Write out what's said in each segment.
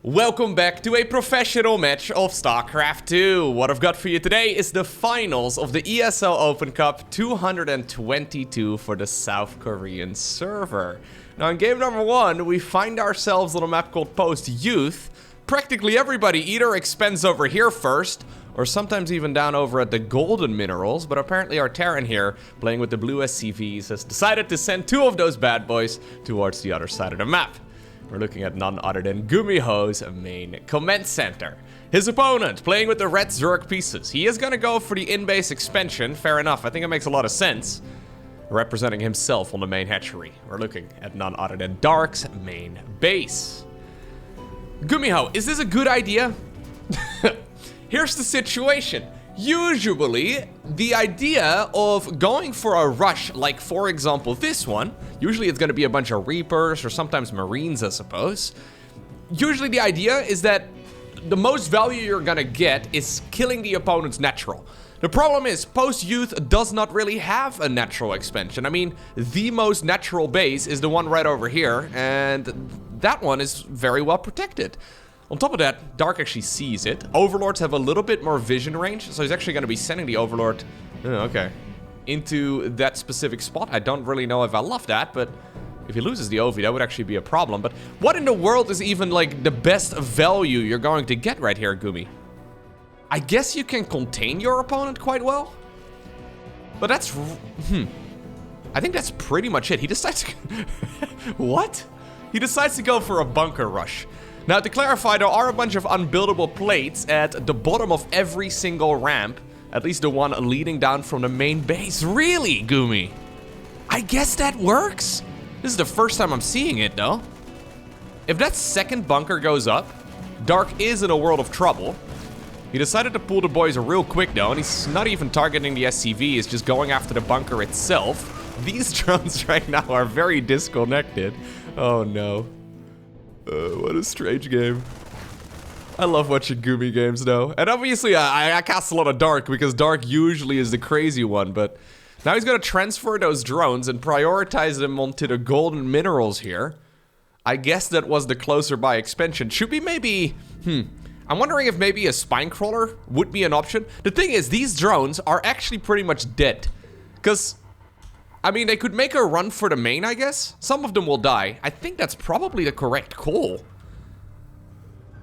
Welcome back to a professional match of StarCraft 2. What I've got for you today is the finals of the ESL Open Cup 222 for the South Korean server. Now in game number 1, we find ourselves on a map called Post Youth. Practically everybody either expends over here first, or sometimes even down over at the golden minerals, but apparently our Terran here, playing with the blue SCVs, has decided to send 2 of those bad boys towards the other side of the map. We're looking at none other than GuMiho's main command center. His opponent, playing with the red Zerg pieces. He is gonna go for the in-base expansion, fair enough, I think it makes a lot of sense. Representing himself on the main hatchery. We're looking at none other than Dark's main base. GuMiho, is this a good idea? Here's the situation. Usually, the idea of going for a rush, like for example this one, usually it's going to be a bunch of Reapers or sometimes Marines, I suppose. Usually the idea is that the most value you're going to get is killing the opponent's natural. The problem is, Post-Youth does not really have a natural expansion. I mean, the most natural base is the one right over here, and that one is very well protected. On top of that, Dark actually sees it. Overlords have a little bit more vision range, so he's actually going to be sending the Overlord, into that specific spot. I don't really know if I love that, but if he loses the Ovi, that would actually be a problem. But what in the world is even, like, the best value you're going to get right here, Gumi? I guess you can contain your opponent quite well. But that's... I think that's pretty much it. He decides to... What? He decides to go for a bunker rush. Now, to clarify, there are a bunch of unbuildable plates at the bottom of every single ramp. At least the one leading down from the main base. Really, Gumi? I guess that works? This is the first time I'm seeing it, though. If that second bunker goes up, Dark is in a world of trouble. He decided to pull the boys real quick, though, and he's not even targeting the SCV. He's just going after the bunker itself. These drones right now are very disconnected. Oh, no. What a strange game. I love watching Gumi games, though. And obviously, I cast a lot of Dark, because Dark usually is the crazy one, but now he's going to transfer those drones and prioritize them onto the golden minerals here. I guess that was the closer by expansion. Should be maybe... I'm wondering if maybe a spine crawler would be an option. The thing is, these drones are actually pretty much dead. Because... I mean, they could make a run for the main, I guess. Some of them will die. I think that's probably the correct call.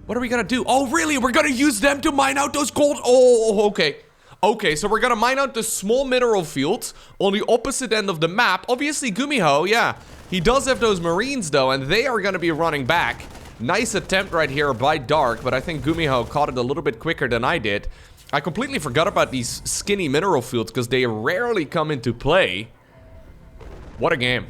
What are we gonna do? Oh, really? We're gonna use them to mine out those gold... Oh, okay. Okay, so we're gonna mine out the small mineral fields on the opposite end of the map. Obviously, GuMiho, yeah. He does have those Marines, though, and they are gonna be running back. Nice attempt right here by Dark, but I think GuMiho caught it a little bit quicker than I did. I completely forgot about these skinny mineral fields, because they rarely come into play. What a game.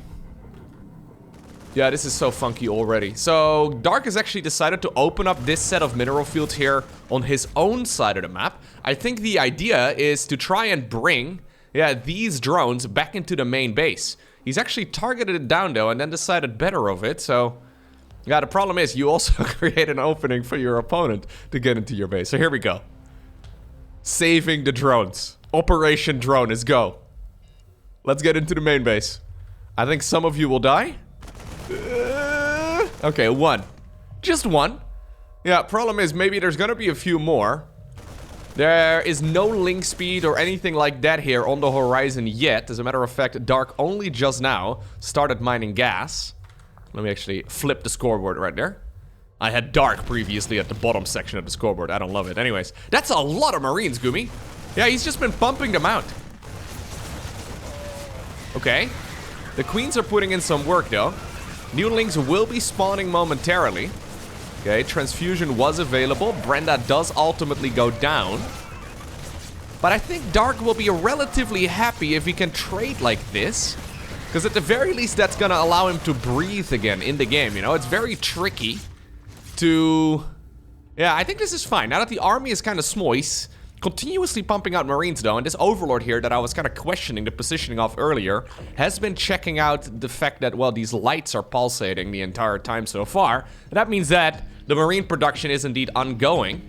Yeah, this is so funky already. So, Dark has actually decided to open up this set of mineral fields here on his own side of the map. I think the idea is to try and bring, these drones back into the main base. He's actually targeted it down, though, and then decided better of it, so... Yeah, the problem is you also create an opening for your opponent to get into your base. So here we go. Saving the drones. Operation Drone is go. Let's get into the main base. I think some of you will die. Okay, 1. Just 1. Yeah, problem is maybe there's gonna be a few more. There is no link speed or anything like that here on the horizon yet. As a matter of fact, Dark only just now started mining gas. Let me actually flip the scoreboard right there. I had Dark previously at the bottom section of the scoreboard. I don't love it. Anyways, that's a lot of Marines, Gumi. Yeah, he's just been pumping them out. Okay. The queens are putting in some work, though. New links will be spawning momentarily. Okay, transfusion was available. Brenda does ultimately go down. But I think Dark will be relatively happy if he can trade like this. Because at the very least, that's going to allow him to breathe again in the game, you know? It's very tricky to... Yeah, I think this is fine. Now that the army is kind of small, he's continuously pumping out Marines, though. And this Overlord here that I was kind of questioning the positioning of earlier has been checking out the fact that, well, these lights are pulsating the entire time so far. And that means that the Marine production is indeed ongoing.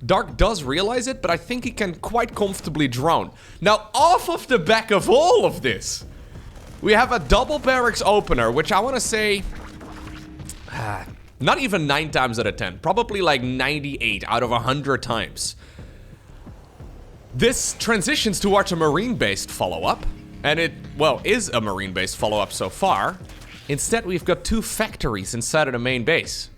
Dark does realize it, but I think he can quite comfortably drone. Now, off of the back of all of this, we have a double barracks opener, which I want to say... Not even 9 times out of 10. Probably like 98 out of 100 times. This transitions towards a marine-based follow-up. And it, well, is a marine-based follow-up so far. Instead, we've got 2 factories inside of the main base.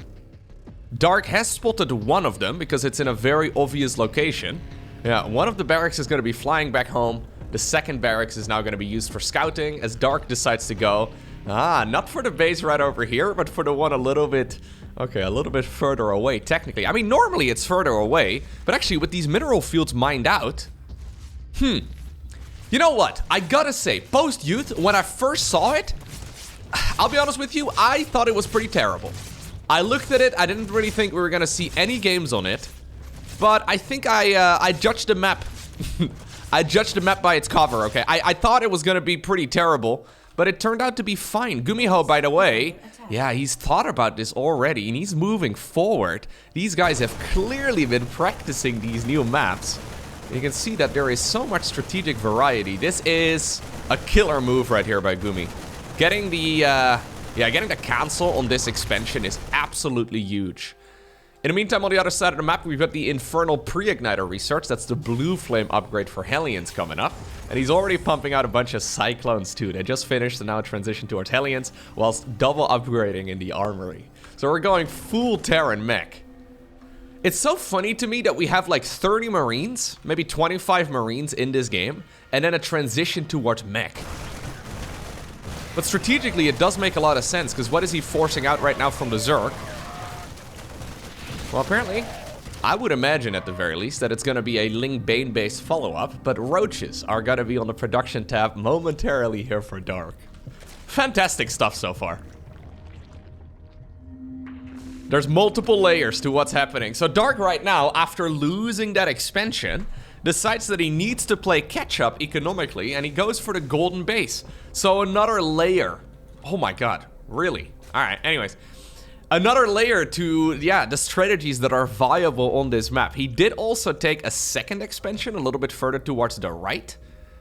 Dark has spotted one of them because it's in a very obvious location. Yeah, one of the barracks is going to be flying back home. The second barracks is now going to be used for scouting as Dark decides to go. Not for the base right over here, but for the one a little bit... Okay, a little bit further away, technically. I mean, normally it's further away, but actually with these mineral fields mined out... You know what? I gotta say, post-youth, when I first saw it, I'll be honest with you, I thought it was pretty terrible. I looked at it, I didn't really think we were gonna see any games on it, but I think I judged the map. I judged the map by its cover, okay? I thought it was gonna be pretty terrible, but it turned out to be fine. GuMiho, by the way, yeah, he's thought about this already, and he's moving forward. These guys have clearly been practicing these new maps. You can see that there is so much strategic variety. This is a killer move right here by Gumi. Getting the cancel on this expansion is absolutely huge. In the meantime, on the other side of the map, we've got the Infernal Pre-Igniter research. That's the blue flame upgrade for Hellions coming up. And he's already pumping out a bunch of Cyclones too. They just finished and now transition towards Hellions, whilst double upgrading in the armory. So we're going full Terran mech. It's so funny to me that we have like 30 Marines, maybe 25 Marines in this game, and then a transition towards mech. But strategically, it does make a lot of sense, because what is he forcing out right now from the Zerg? Well, apparently, I would imagine at the very least that it's going to be a Ling Bane-based follow-up, but roaches are going to be on the production tab momentarily here for Dark. Fantastic stuff so far. There's multiple layers to what's happening. So Dark right now, after losing that expansion, decides that he needs to play catch-up economically, and he goes for the golden base. So another layer. Oh my god, really? Alright, anyways. Another layer to, yeah, the strategies that are viable on this map. He did also take a second expansion a little bit further towards the right.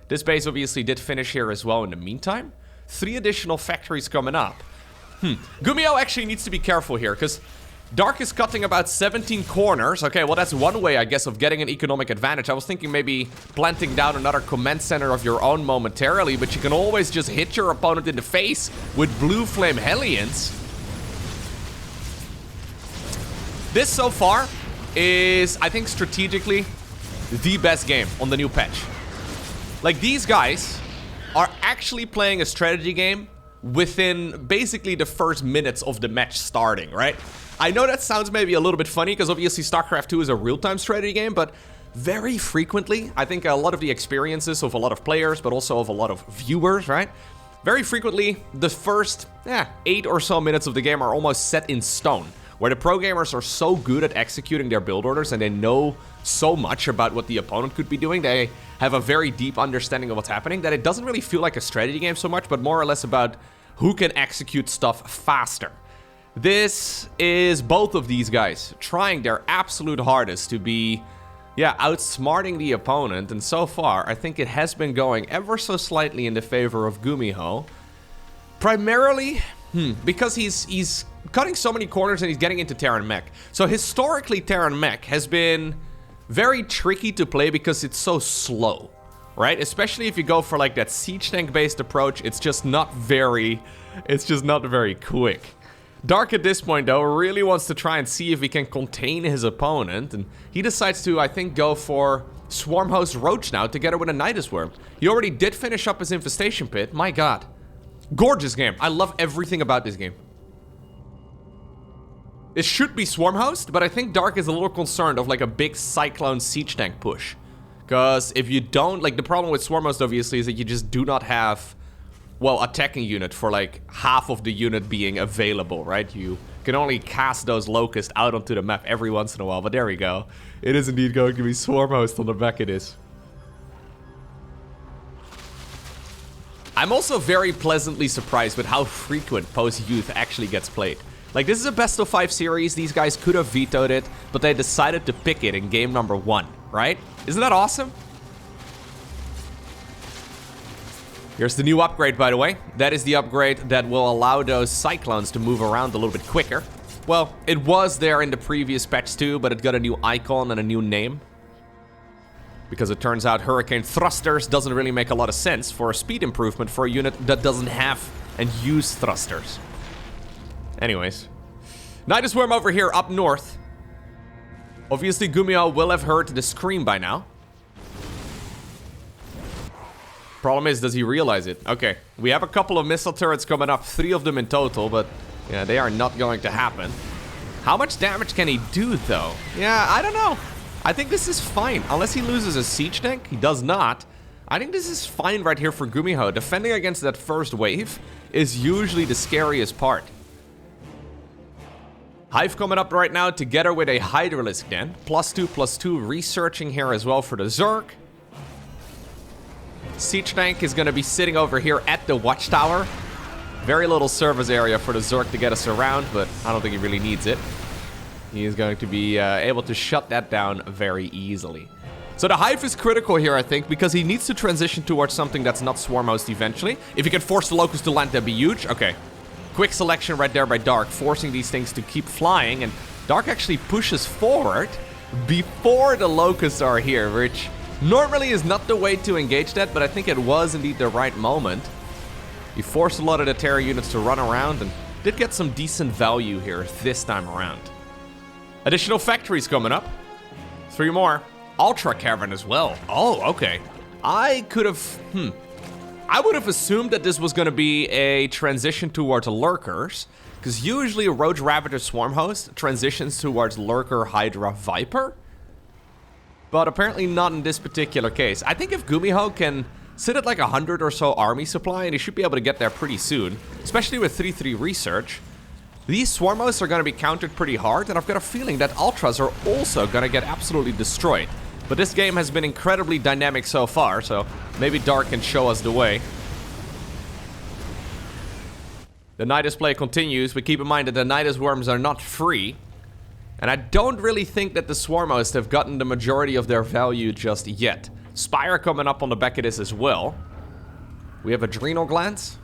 This base obviously did finish here as well in the meantime. 3 additional factories coming up. GuMiho actually needs to be careful here, because Dark is cutting about 17 corners. Okay, well, that's one way, I guess, of getting an economic advantage. I was thinking maybe planting down another command center of your own momentarily, but you can always just hit your opponent in the face with Blue Flame Hellions. This, so far, is, I think, strategically, the best game on the new patch. Like, these guys are actually playing a strategy game within basically the first minutes of the match starting, right? I know that sounds maybe a little bit funny because obviously StarCraft 2 is a real-time strategy game, but very frequently, I think a lot of the experiences of a lot of players, but also of a lot of viewers, right? Very frequently, the first 8 or so minutes of the game are almost set in stone, where the pro gamers are so good at executing their build orders and they know so much about what the opponent could be doing, they have a very deep understanding of what's happening, that it doesn't really feel like a strategy game so much, but more or less about who can execute stuff faster. This is both of these guys trying their absolute hardest to be, outsmarting the opponent, and so far, I think it has been going ever so slightly in the favor of GuMiho. Primarily, because he's cutting so many corners and he's getting into Terran mech. So historically, Terran mech has been very tricky to play because it's so slow, right? Especially if you go for like that siege tank based approach, it's just not very quick. Dark at this point though really wants to try and see if he can contain his opponent, and he decides to, I think, go for Swarmhost Roach now together with a Nidus Worm. He already did finish up his infestation pit. My god. Gorgeous game. I love everything about this game. It should be Swarmhost, but I think Dark is a little concerned of like a big Cyclone siege tank push. Because if you don't, like, the problem with Swarmhost obviously is that you just do not have, well, attacking unit for like half of the unit being available, right? You can only cast those locusts out onto the map every once in a while, but there we go. It is indeed going to be Swarmhost on the back of this. I'm also very pleasantly surprised with how frequent post-youth actually gets played. Like, this is a best of 5 series, these guys could have vetoed it, but they decided to pick it in game number 1, right? Isn't that awesome? Here's the new upgrade, by the way. That is the upgrade that will allow those Cyclones to move around a little bit quicker. Well, it was there in the previous patch too, but it got a new icon and a new name. Because it turns out Hurricane Thrusters doesn't really make a lot of sense for a speed improvement for a unit that doesn't have and use thrusters. Anyways. Nidus Worm over here up north. Obviously, GuMiho will have heard the scream by now. Problem is, does he realize it? Okay, we have a couple of missile turrets coming up, 3 of them in total, but yeah, they are not going to happen. How much damage can he do, though? Yeah, I don't know. I think this is fine, unless he loses a siege tank. He does not. I think this is fine right here for GuMiho. Defending against that first wave is usually the scariest part. Hive coming up right now together with a Hydralisk then. +2/+2 researching here as well for the Zerg. Siege tank is going to be sitting over here at the watchtower. Very little service area for the Zerg to get us around, but I don't think he really needs it. He is going to be able to shut that down very easily. So the Hive is critical here, I think, because he needs to transition towards something that's not Swarm Host eventually. If he can force the Locust to land, that'd be huge. Okay. Quick selection right there by Dark, forcing these things to keep flying. And Dark actually pushes forward before the Locusts are here, which normally is not the way to engage that, but I think it was indeed the right moment. He forced a lot of the Terran units to run around and did get some decent value here this time around. Additional factories coming up. 3 more. Ultra Cavern as well. Oh, okay. I would have assumed that this was going to be a transition towards Lurkers, because usually a Roach Raptor Swarm Host transitions towards Lurker, Hydra, Viper. But apparently not in this particular case. I think if GuMiho can sit at like 100 or so army supply, and he should be able to get there pretty soon, especially with 3/3 research, these Swarm Hosts are going to be countered pretty hard, and I've got a feeling that Ultras are also going to get absolutely destroyed. But this game has been incredibly dynamic so far, so maybe Dark can show us the way. The Nidus play continues, but keep in mind that the Nidus Worms are not free. And I don't really think that the Swarm Hosts have gotten the majority of their value just yet. Spire coming up on the back of this as well. We have Adrenal Glands.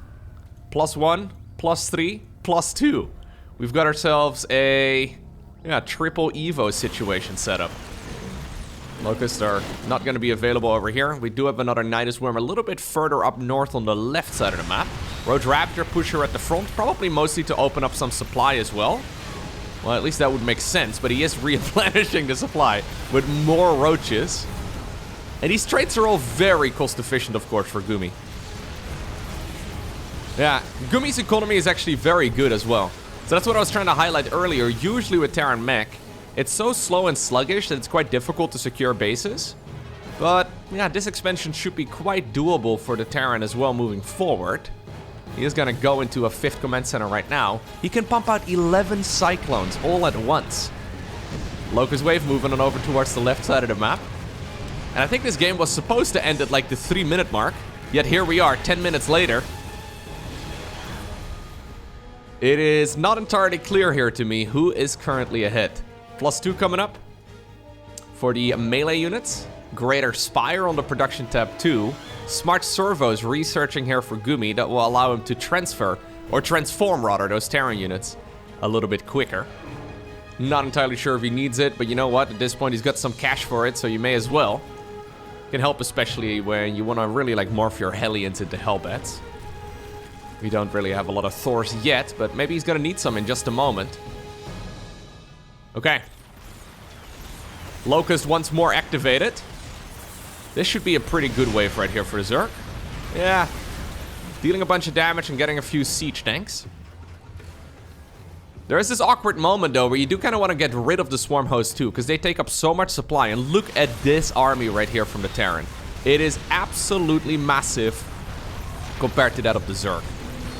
+1, +3, +2. We've got ourselves a triple Evo situation set up. Locusts are not going to be available over here. We do have another Nidus Worm a little bit further up north on the left side of the map. Roach Raptor pusher at the front, probably mostly to open up some supply as well. Well, at least that would make sense, but he is replenishing the supply with more roaches. And these traits are all very cost efficient, of course, for Gumi. Yeah, Gumi's economy is actually very good as well. So that's what I was trying to highlight earlier. Usually with Terran mech, it's so slow and sluggish that it's quite difficult to secure bases. But yeah, this expansion should be quite doable for the Terran as well moving forward. He is going to go into a 5th command center right now. He can pump out 11 Cyclones all at once. Locust Wave moving on over towards the left side of the map. And I think this game was supposed to end at like the 3-minute mark. Yet here we are, 10 minutes later. It is not entirely clear here to me who is currently ahead. +2 coming up for the melee units. Greater Spire on the production tab 2. Smart Servos researching here for Gumi that will allow him to transfer, or transform rather, those Terran units a little bit quicker. Not entirely sure if he needs it, but you know what? At this point he's got some cash for it, so you may as well. Can help especially when you want to really like morph your Hellions into Hellbats. We don't really have a lot of Thors yet, but maybe he's gonna need some in just a moment. Okay. Locust once more activated. This should be a pretty good wave right here for Zerg. Yeah. Dealing a bunch of damage and getting a few siege tanks. There is this awkward moment though where you do kind of want to get rid of the Swarm Host too, because they take up so much supply. And look at this army right here from the Terran. It is absolutely massive compared to that of the Zerg.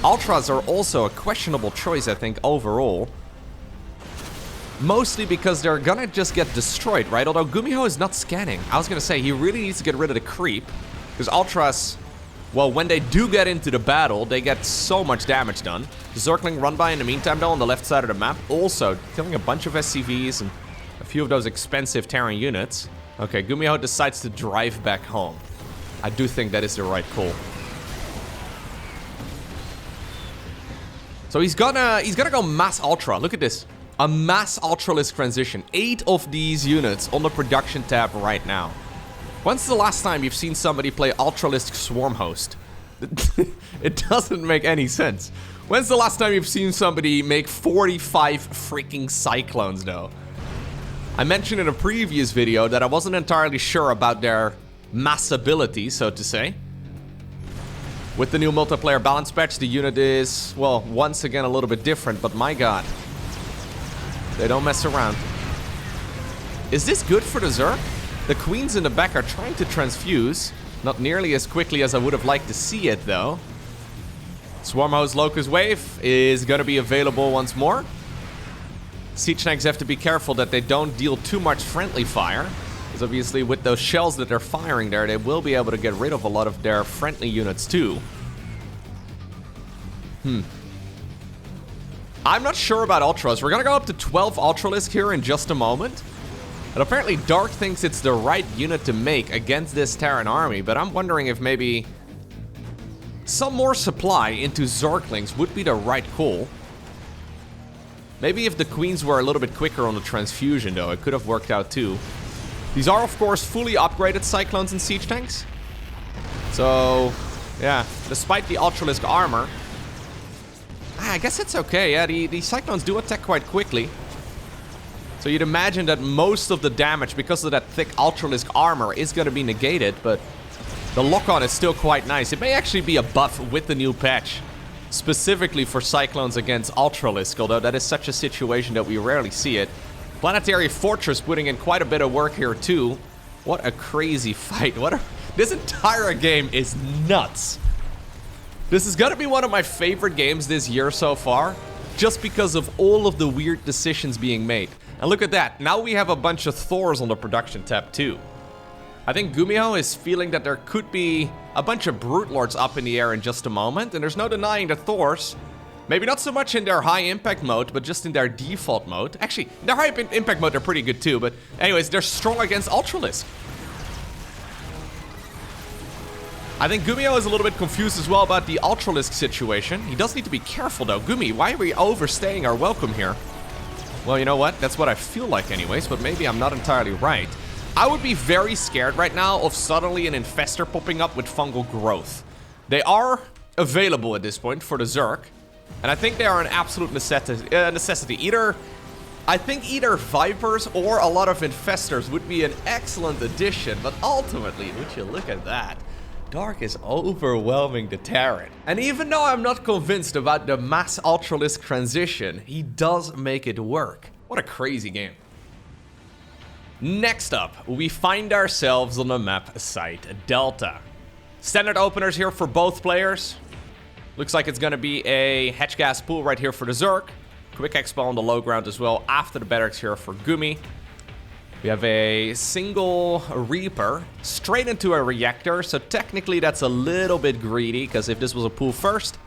Ultras are also a questionable choice, I think, overall. Mostly because they're gonna just get destroyed, right? Although GuMiho is not scanning. I was gonna say, he really needs to get rid of the creep. Because Ultras, well, when they do get into the battle, they get so much damage done. The Zergling run by in the meantime, though, on the left side of the map. Also, killing a bunch of SCVs and a few of those expensive Terran units. Okay, GuMiho decides to drive back home. I do think that is the right call. So he's gonna go mass Ultra. Look at this. A mass Ultralisk transition. 8 of these units on the production tab right now. When's the last time you've seen somebody play Ultralisk Swarm Host? It doesn't make any sense. When's the last time you've seen somebody make 45 freaking Cyclones, though? I mentioned in a previous video that I wasn't entirely sure about their mass ability, so to say. With the new multiplayer balance patch, the unit is, well, once again a little bit different, but my god. They don't mess around. Is this good for the Zerg? The queens in the back are trying to transfuse. Not nearly as quickly as I would have liked to see it, though. Swarmhost Locust Wave is going to be available once more. Siege tanks have to be careful that they don't deal too much friendly fire. Because obviously with those shells that they're firing there, they will be able to get rid of a lot of their friendly units too. I'm not sure about Ultras. We're going to go up to 12 Ultralisk here in just a moment. And apparently Dark thinks it's the right unit to make against this Terran army, but I'm wondering if maybe some more supply into Zerglings would be the right call. Maybe if the queens were a little bit quicker on the transfusion, though, it could have worked out too. These are, of course, fully upgraded Cyclones and Siege tanks. So, yeah, despite the Ultralisk armor, I guess it's okay. Yeah, the Cyclones do attack quite quickly. So you'd imagine that most of the damage, because of that thick Ultralisk armor, is going to be negated, but the lock-on is still quite nice. It may actually be a buff with the new patch, specifically for Cyclones against Ultralisk, although that is such a situation that we rarely see it. Planetary Fortress putting in quite a bit of work here too. What a crazy fight. This entire game is nuts. This is going to be one of my favorite games this year so far, just because of all of the weird decisions being made. And look at that, now we have a bunch of Thors on the production tab too. I think GuMiho is feeling that there could be a bunch of Brute Lords up in the air in just a moment, and there's no denying that Thors, maybe not so much in their high impact mode, but just in their default mode. Actually, their high impact mode they're pretty good too, but anyways, they're strong against Ultralisk. I think GuMiho is a little bit confused as well about the Ultralisk situation. He does need to be careful though. Gumi, why are we overstaying our welcome here? Well, you know what? That's what I feel like anyways, but maybe I'm not entirely right. I would be very scared right now of suddenly an Infestor popping up with fungal growth. They are available at this point for the Zerg, and I think they are an absolute necessity. I think either Vipers or a lot of Infestors would be an excellent addition, but ultimately, would you look at that? Dark is overwhelming the Terran. And even though I'm not convinced about the mass Ultralisk transition, he does make it work. What a crazy game. Next up, we find ourselves on the map Site Delta. Standard openers here for both players. Looks like it's gonna be a Hedge Gas pool right here for the Zerg. Quick expo on the low ground as well after the barracks here for Gumi. We have a single Reaper straight into a reactor, so technically that's a little bit greedy, because if this was a pool first,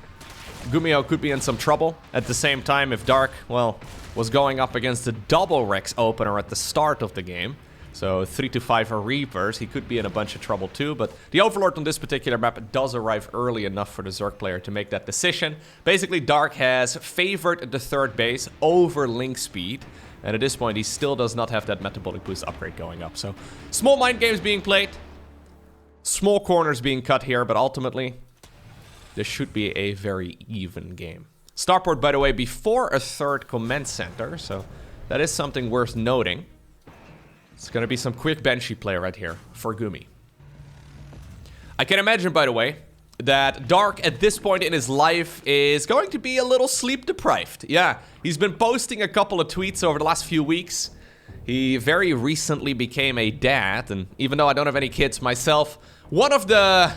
GuMiho could be in some trouble. At the same time, if Dark, well, was going up against the double Rex opener at the start of the game, so 3 to 5 Reapers, he could be in a bunch of trouble too, but the Overlord on this particular map does arrive early enough for the Zerg player to make that decision. Basically, Dark has favored the third base over link speed, and at this point, he still does not have that metabolic boost upgrade going up. So, small mind games being played. Small corners being cut here, but ultimately, this should be a very even game. Starport, by the way, before a third command center, so that is something worth noting. It's going to be some quick benchy play right here for Gumi. I can imagine, by the way, that Dark at this point in his life is going to be a little sleep deprived. Yeah, he's been posting a couple of tweets over the last few weeks. He very recently became a dad, and even though I don't have any kids myself, one of the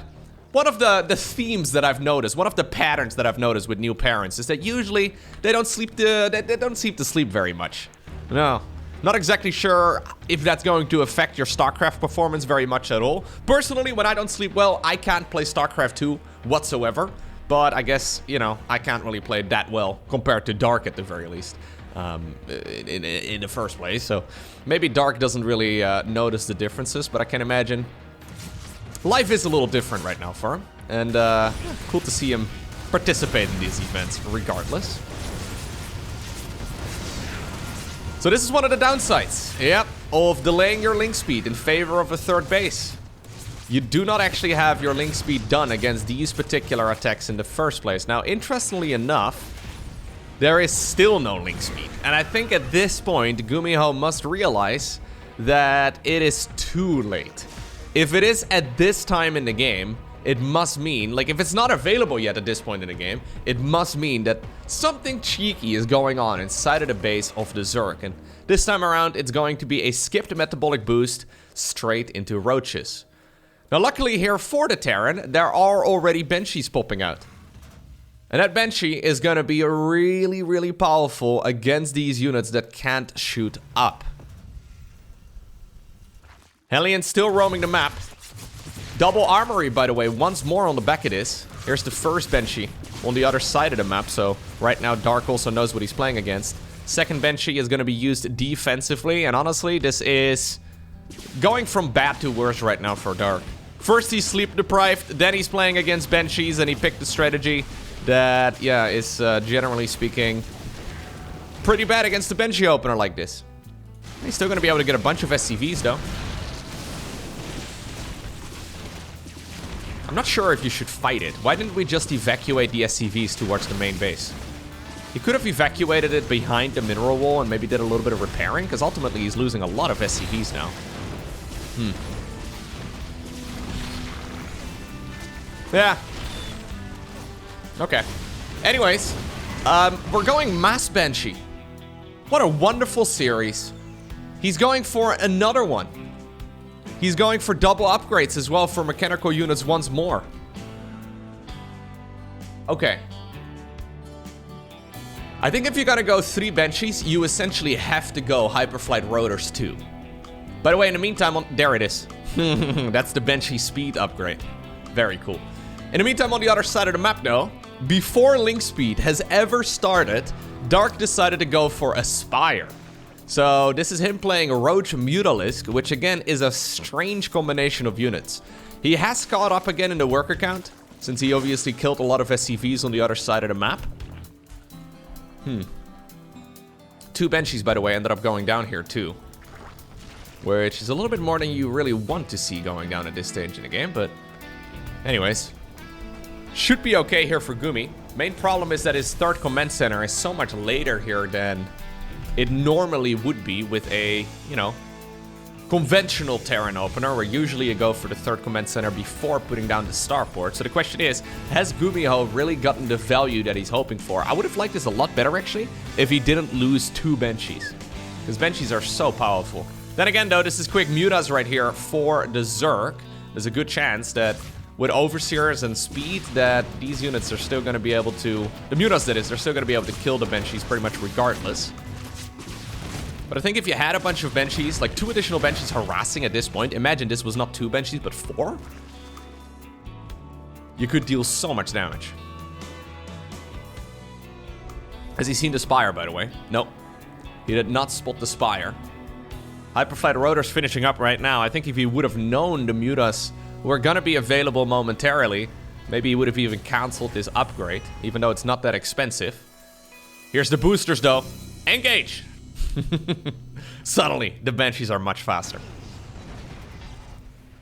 themes that I've noticed, one of the patterns that I've noticed with new parents is that usually they don't sleep to sleep very much. No. Not exactly sure if that's going to affect your StarCraft performance very much at all. Personally, when I don't sleep well, I can't play StarCraft 2 whatsoever. But I guess, you know, I can't really play that well compared to Dark at the very least. In the first place. So maybe Dark doesn't really notice the differences, but I can imagine life is a little different right now for him. And cool to see him participate in these events regardless. So this is one of the downsides, yep, of delaying your link speed in favor of a third base. You do not actually have your link speed done against these particular attacks in the first place. Now, interestingly enough, there is still no link speed. And I think at this point, GuMiho must realize that it is too late. If it is at this time in the game, it must mean, like if it's not available yet at this point in the game, it must mean that something cheeky is going on inside of the base of the Zerg. And this time around, it's going to be a skipped metabolic boost straight into roaches. Now, luckily here for the Terran, there are already Banshees popping out. And that Banshee is going to be really, really powerful against these units that can't shoot up. Hellion still roaming the map. Double armory, by the way, once more on the back of this. Here's the first Banshee on the other side of the map, so right now Dark also knows what he's playing against. Second Banshee is going to be used defensively, and honestly, this is going from bad to worse right now for Dark. First he's sleep deprived, then he's playing against Banshees, and he picked a strategy that, yeah, is generally speaking pretty bad against the Banshee opener like this. He's still going to be able to get a bunch of SCVs though. I'm not sure if you should fight it. Why didn't we just evacuate the SCVs towards the main base? He could have evacuated it behind the mineral wall and maybe did a little bit of repairing, because ultimately he's losing a lot of SCVs now. Yeah. Okay. Anyways, we're going Mass Banshee. What a wonderful series. He's going for another one. He's going for double upgrades as well for mechanical units once more. Okay. I think if you're gonna go 3 Banshees, you essentially have to go Hyperflight Rotors too. By the way, in the meantime, there it is. That's the Banshee speed upgrade. Very cool. In the meantime, on the other side of the map though, before link speed has ever started, Dark decided to go for Aspire. So this is him playing Roach Mutalisk, which again is a strange combination of units. He has caught up again in the worker count, since he obviously killed a lot of SCVs on the other side of the map. 2 Banshees, by the way, ended up going down here too. Which is a little bit more than you really want to see going down at this stage in the game, but anyways. Should be okay here for Gumi. Main problem is that his third command center is so much later here than it normally would be with a, you know, conventional Terran opener, where usually you go for the third command center before putting down the starport. So the question is, has GuMiho really gotten the value that he's hoping for? I would have liked this a lot better, actually, if he didn't lose 2 Banshees. Because Banshees are so powerful. Then again, though, this is quick mutas right here for the Zerg. There's a good chance that with Overseers and speed, that these units are still going to be able to... The mutas, that is, they're still going to be able to kill the Banshees pretty much regardless. But I think if you had a bunch of Banshees, like 2 additional Banshees harassing at this point, imagine this was not 2 Banshees, but 4? You could deal so much damage. Has he seen the Spire, by the way? Nope. He did not spot the Spire. Hyperflight Rotor's finishing up right now. I think if he would have known the mutas were gonna be available momentarily, maybe he would have even cancelled this upgrade, even though it's not that expensive. Here's the boosters, though. Engage! Suddenly, the Banshees are much faster.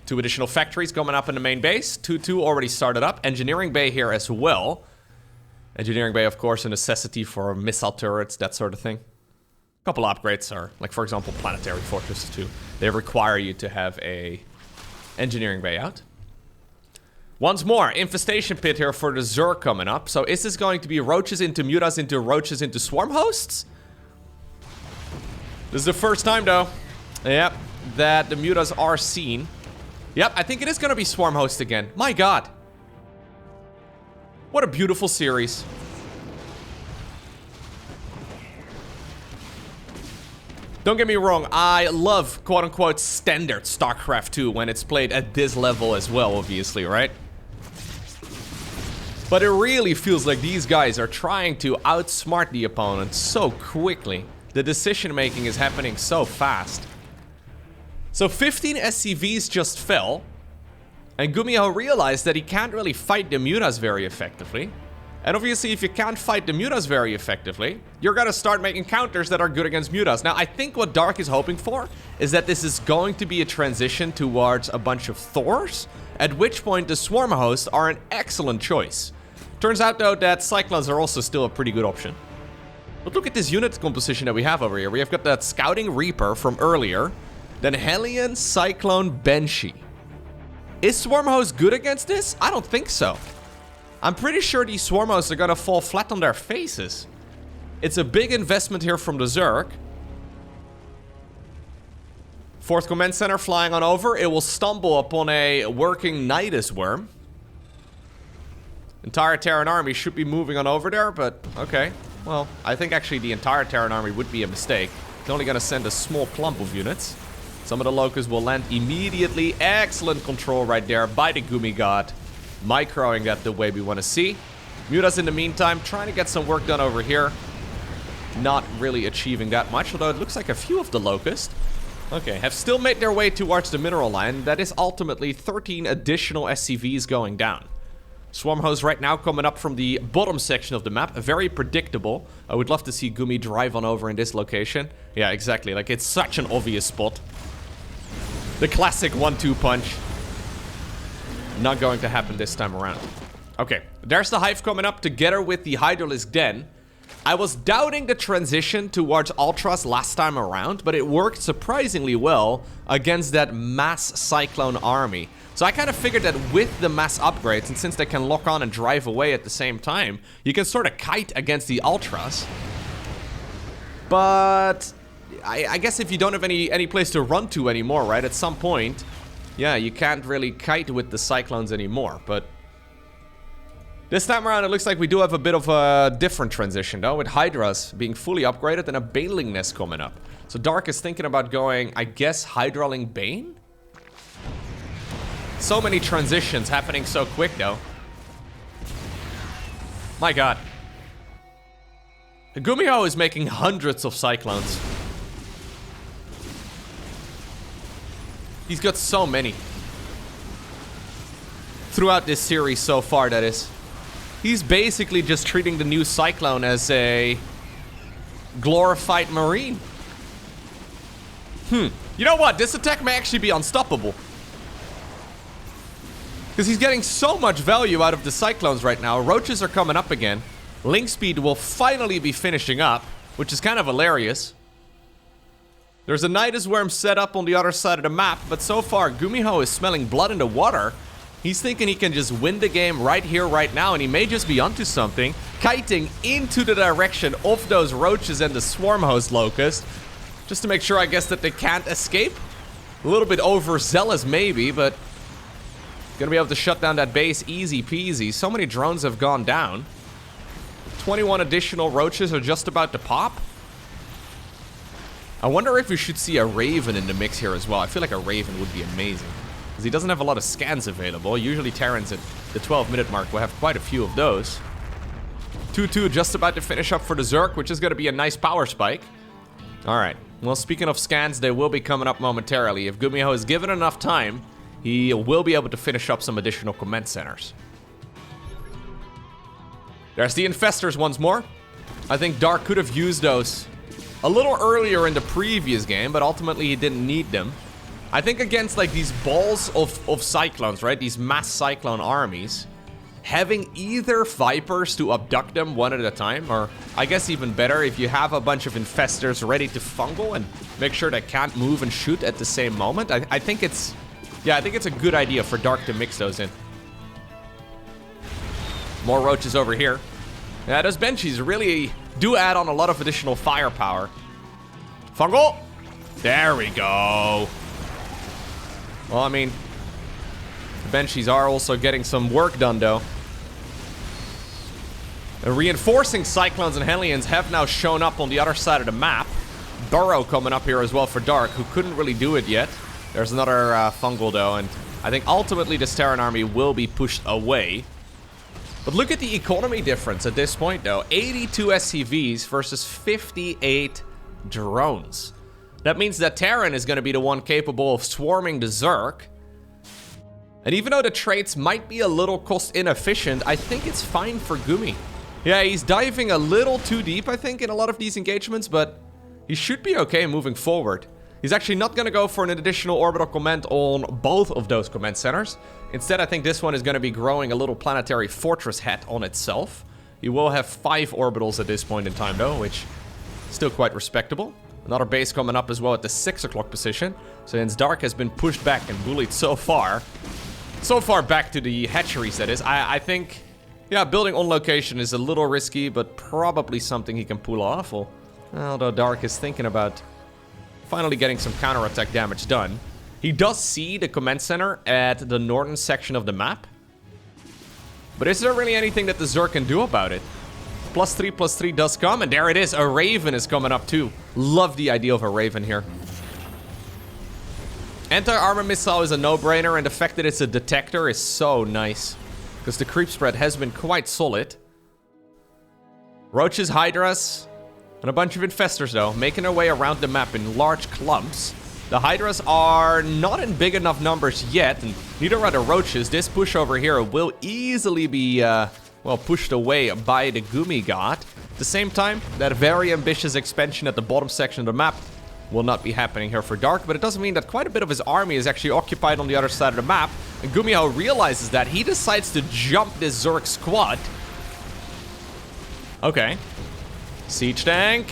2 additional factories coming up in the main base. 2-2 already started up. Engineering Bay here as well. Engineering Bay, of course, a necessity for missile turrets, that sort of thing. A couple upgrades are, like for example, Planetary Fortresses 2. They require you to have a Engineering Bay out. Once more, Infestation Pit here for the Zerg coming up. So is this going to be roaches into mutas into roaches into swarm hosts? This is the first time, though. Yep, that the mutas are seen. Yep, I think it is going to be swarm host again. My god. What a beautiful series. Don't get me wrong, I love quote-unquote standard StarCraft 2 when it's played at this level as well, obviously, right? But it really feels like these guys are trying to outsmart the opponent so quickly. The decision-making is happening so fast. So 15 SCVs just fell, and GuMiho realized that he can't really fight the mutas very effectively. And obviously, if you can't fight the mutas very effectively, you're gonna start making counters that are good against mutas. Now, I think what Dark is hoping for is that this is going to be a transition towards a bunch of Thors, at which point the Swarm Hosts are an excellent choice. Turns out, though, that Cyclones are also still a pretty good option. But look at this unit composition that we have over here. We have got that Scouting Reaper from earlier, then Hellion, Cyclone, Banshee. Is Swarm Host good against this? I don't think so. I'm pretty sure these Swarm Hosts are gonna fall flat on their faces. It's a big investment here from the Zerg. 4th Command Center flying on over. It will stumble upon a working Nidus Worm. Entire Terran army should be moving on over there, but okay. Well, I think actually the entire Terran army would be a mistake. It's only gonna send a small clump of units. Some of the Locust will land immediately. Excellent control right there by the Gumi God. Microing that the way we want to see. Mutas in the meantime trying to get some work done over here. Not really achieving that much, although it looks like a few of the Locust, okay, have still made their way towards the mineral line. That is ultimately 13 additional SCVs going down. Swarm Host right now coming up from the bottom section of the map. Very predictable. I would love to see Gumi drive on over in this location. Yeah, exactly. Like, it's such an obvious spot. The classic 1-2 punch. Not going to happen this time around. Okay, there's the Hive coming up together with the Hydralisk Den. I was doubting the transition towards Ultras last time around, but it worked surprisingly well against that mass Cyclone army. So I kind of figured that with the mass upgrades, and since they can lock on and drive away at the same time, you can sort of kite against the Ultras. But I guess if you don't have any place to run to anymore, right, at some point, yeah, you can't really kite with the Cyclones anymore. But this time around, it looks like we do have a bit of a different transition, though, with Hydras being fully upgraded and a Baneling Nest coming up. So Dark is thinking about going, I guess, Hydraling Bane? So many transitions happening so quick, though. My god. GuMiho is making hundreds of Cyclones. He's got so many. Throughout this series so far, that is. He's basically just treating the new Cyclone as a glorified Marine. You know what? This attack may actually be unstoppable. Because he's getting so much value out of the Cyclones right now. Roaches are coming up again. Link speed will finally be finishing up, which is kind of hilarious. There's a Nidus Worm set up on the other side of the map, but so far GuMiho is smelling blood in the water. He's thinking he can just win the game right here, right now, and he may just be onto something. Kiting into the direction of those Roaches and the Swarm Host Locust. Just to make sure, I guess, that they can't escape. A little bit overzealous maybe, but gonna be able to shut down that base easy peasy. So many drones have gone down. 21 additional Roaches are just about to pop. I wonder if we should see a Raven in the mix here as well. I feel like a Raven would be amazing. Because he doesn't have a lot of scans available. Usually Terrans at the 12-minute mark will have quite a few of those. 2-2 just about to finish up for the Zerg, which is going to be a nice power spike. Alright. Well, speaking of scans, they will be coming up momentarily. If GuMiho is given enough time, he will be able to finish up some additional command centers. There's the Infestors once more. I think Dark could have used those a little earlier in the previous game, but ultimately he didn't need them. I think against like these balls of Cyclones, right? These mass Cyclone armies, having either Vipers to abduct them one at a time, or I guess even better, if you have a bunch of Infestors ready to fungal and make sure they can't move and shoot at the same moment, I think it's... yeah, I think it's a good idea for Dark to mix those in. More Roaches over here. Yeah, those Banshees really do add on a lot of additional firepower. Fungal! There we go. Well, I mean, the Banshees are also getting some work done, though. The reinforcing Cyclones and Hellions have now shown up on the other side of the map. Burrow coming up here as well for Dark, who couldn't really do it yet. There's another fungal, though, and I think ultimately this Terran army will be pushed away. But look at the economy difference at this point, though. 82 SCVs versus 58 drones. That means that Terran is going to be the one capable of swarming the Zerg. And even though the traits might be a little cost inefficient, I think it's fine for Gumi. Yeah, he's diving a little too deep, I think, in a lot of these engagements, but he should be okay moving forward. He's actually not going to go for an additional orbital command on both of those command centers. Instead, I think this one is going to be growing a little planetary fortress head on itself. He will have 5 orbitals at this point in time, though, which is still quite respectable. Another base coming up as well at the 6 o'clock position. So since Dark has been pushed back and bullied so far back to the hatcheries, that is, I think, yeah, building on location is a little risky, but probably something he can pull off. Although Dark is thinking about finally getting some counterattack damage done. He does see the command center at the northern section of the map. But is there really anything that the Zerg can do about it? +3/+3 does come, and there it is. A Raven is coming up too. Love the idea of a Raven here. Anti-armor missile is a no-brainer, and the fact that it's a detector is so nice. Because the creep spread has been quite solid. Roaches, Hydras, and a bunch of infestors, though, making their way around the map in large clumps. The Hydras are not in big enough numbers yet, and neither are the Roaches. This push over here will easily be, well, pushed away by the Gumi God. At the same time, that very ambitious expansion at the bottom section of the map will not be happening here for Dark, but it doesn't mean that quite a bit of his army is actually occupied on the other side of the map. And GuMiho realizes that. He decides to jump this Zerg squad. Okay. Siege tank,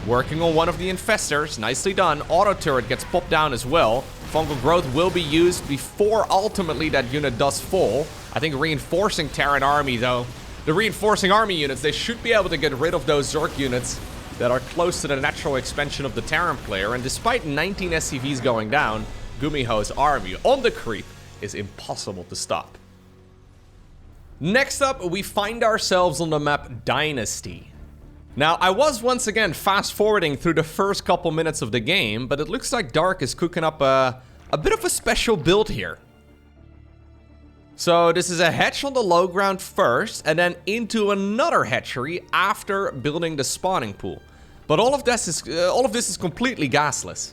working on one of the infestors. Nicely done. Auto turret gets popped down as well. Fungal growth will be used before ultimately that unit does fall. I think reinforcing Terran army, though. The reinforcing army units, they should be able to get rid of those Zerg units that are close to the natural expansion of the Terran player. And despite 19 SCVs going down, GuMiho's army on the creep is impossible to stop. Next up, we find ourselves on the map Dynasty. Now, I was once again fast-forwarding through the first couple minutes of the game, but it looks like Dark is cooking up a bit of a special build here. So this is a hatch on the low ground first, and then into another hatchery after building the spawning pool. But all of this is completely gasless.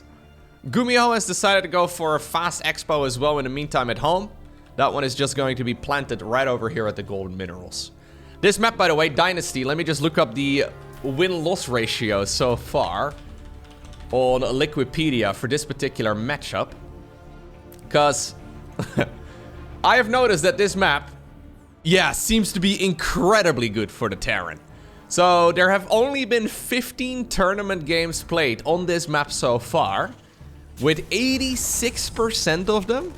GuMiho has decided to go for a fast expo as well in the meantime at home. That one is just going to be planted right over here at the golden minerals. This map, by the way, Dynasty, let me just look up the win-loss ratio so far on Liquipedia for this particular matchup. Because I have noticed that this map, yeah, seems to be incredibly good for the Terran. So there have only been 15 tournament games played on this map so far, with 86% of them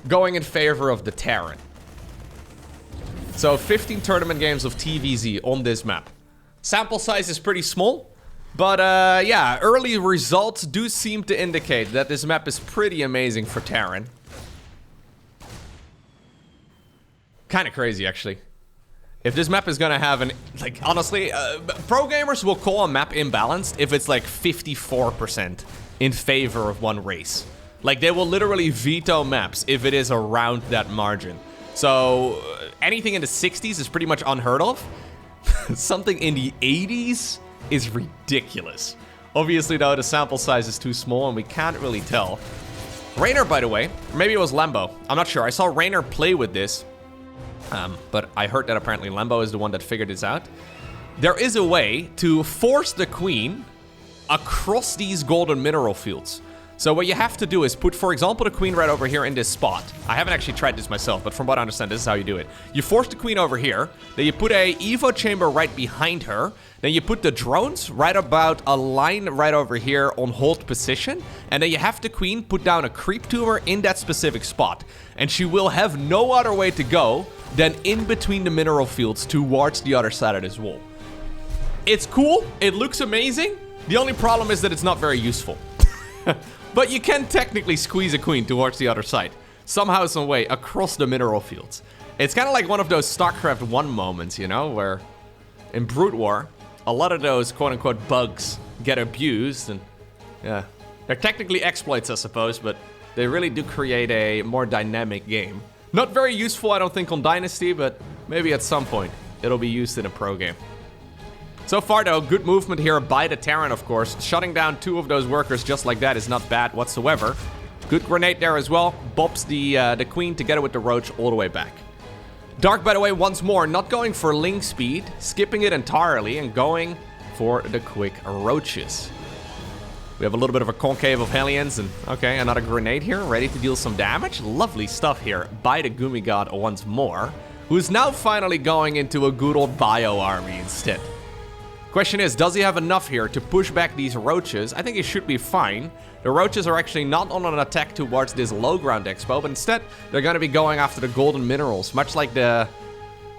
going in favor of the Terran. So 15 tournament games of TVZ on this map. Sample size is pretty small, but yeah, early results do seem to indicate that this map is pretty amazing for Terran. Kind of crazy, actually. If this map is gonna have an, like, honestly, pro gamers will call a map imbalanced if it's like 54% in favor of one race. Like, they will literally veto maps if it is around that margin. So anything in the 60s is pretty much unheard of. Something in the 80s is ridiculous. Obviously, though, the sample size is too small and we can't really tell. Raynor, by the way, maybe it was Lambo. I'm not sure. I saw Raynor play with this. But I heard that apparently Lambo is the one that figured this out. There is a way to force the queen across these golden mineral fields. So what you have to do is put, for example, the queen right over here in this spot. I haven't actually tried this myself, but from what I understand, this is how you do it. You force the queen over here, then you put a Evo chamber right behind her, then you put the drones right about a line right over here on hold position, and then you have the queen put down a creep tumor in that specific spot. And she will have no other way to go than in between the mineral fields towards the other side of this wall. It's cool, it looks amazing. The only problem is that it's not very useful. But you can technically squeeze a queen towards the other side. Somehow, some way, across the mineral fields. It's kind of like one of those StarCraft 1 moments, you know, where in Brood War, a lot of those quote-unquote bugs get abused, and yeah, they're technically exploits, I suppose, but they really do create a more dynamic game. Not very useful, I don't think, on Dynasty, but maybe at some point it'll be used in a pro game. So far, though, good movement here by the Terran, of course. Shutting down 2 of those workers just like that is not bad whatsoever. Good grenade there as well. Bobs the queen together with the roach all the way back. Dark, by the way, once more, not going for link speed, skipping it entirely and going for the quick roaches. We have a little bit of a concave of Hellions and, okay, another grenade here, ready to deal some damage. Lovely stuff here by the Gumi God once more, who's now finally going into a good old bio army instead. Question is, does he have enough here to push back these roaches? I think he should be fine. The roaches are actually not on an attack towards this low ground expo, but instead they're going to be going after the golden minerals, much like the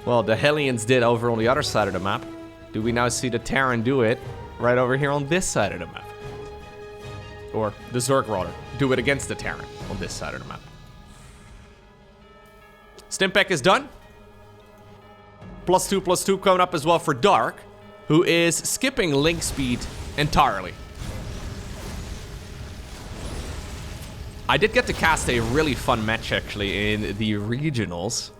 Hellions did over on the other side of the map. Do we now see the Terran do it right over here on this side of the map? Or the Zerg, rather, do it against the Terran on this side of the map. Stimpec is done. +2/+2 coming up as well for Dark, who is skipping link speed entirely. I did get to cast a really fun match, actually, in the regionals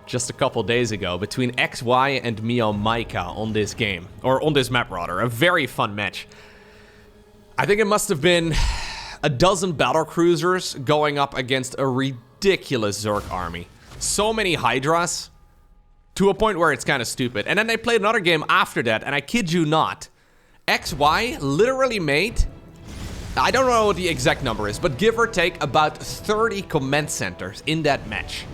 just a couple days ago between XY and Mio Maika on this game. Or on this map, rather. A very fun match. I think it must have been a dozen battle cruisers going up against a ridiculous Zerg army. So many Hydras, to a point where it's kind of stupid. And then they played another game after that, and I kid you not, XY literally made, I don't know what the exact number is, but give or take about 30 command centers in that match.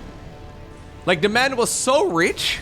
Like, the man was so rich,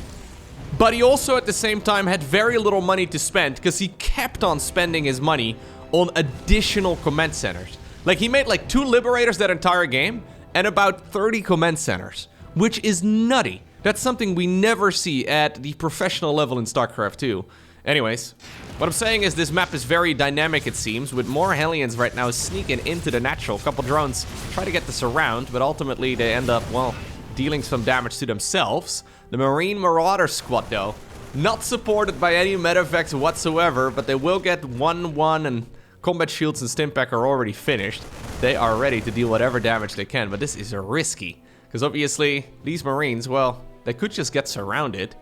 but he also at the same time had very little money to spend because he kept on spending his money on additional command centers. Like, he made like 2 liberators that entire game and about 30 command centers, which is nutty. That's something we never see at the professional level in StarCraft 2. Anyways, what I'm saying is this map is very dynamic, it seems, with more Hellions right now sneaking into the natural. A couple drones try to get this around, but ultimately they end up, well, dealing some damage to themselves. The Marine Marauder squad, though, not supported by any medevacs whatsoever, but they will get 1-1, and combat shields and Stimpec are already finished. They are ready to deal whatever damage they can, but this is risky, because obviously these Marines, well, they could just get surrounded.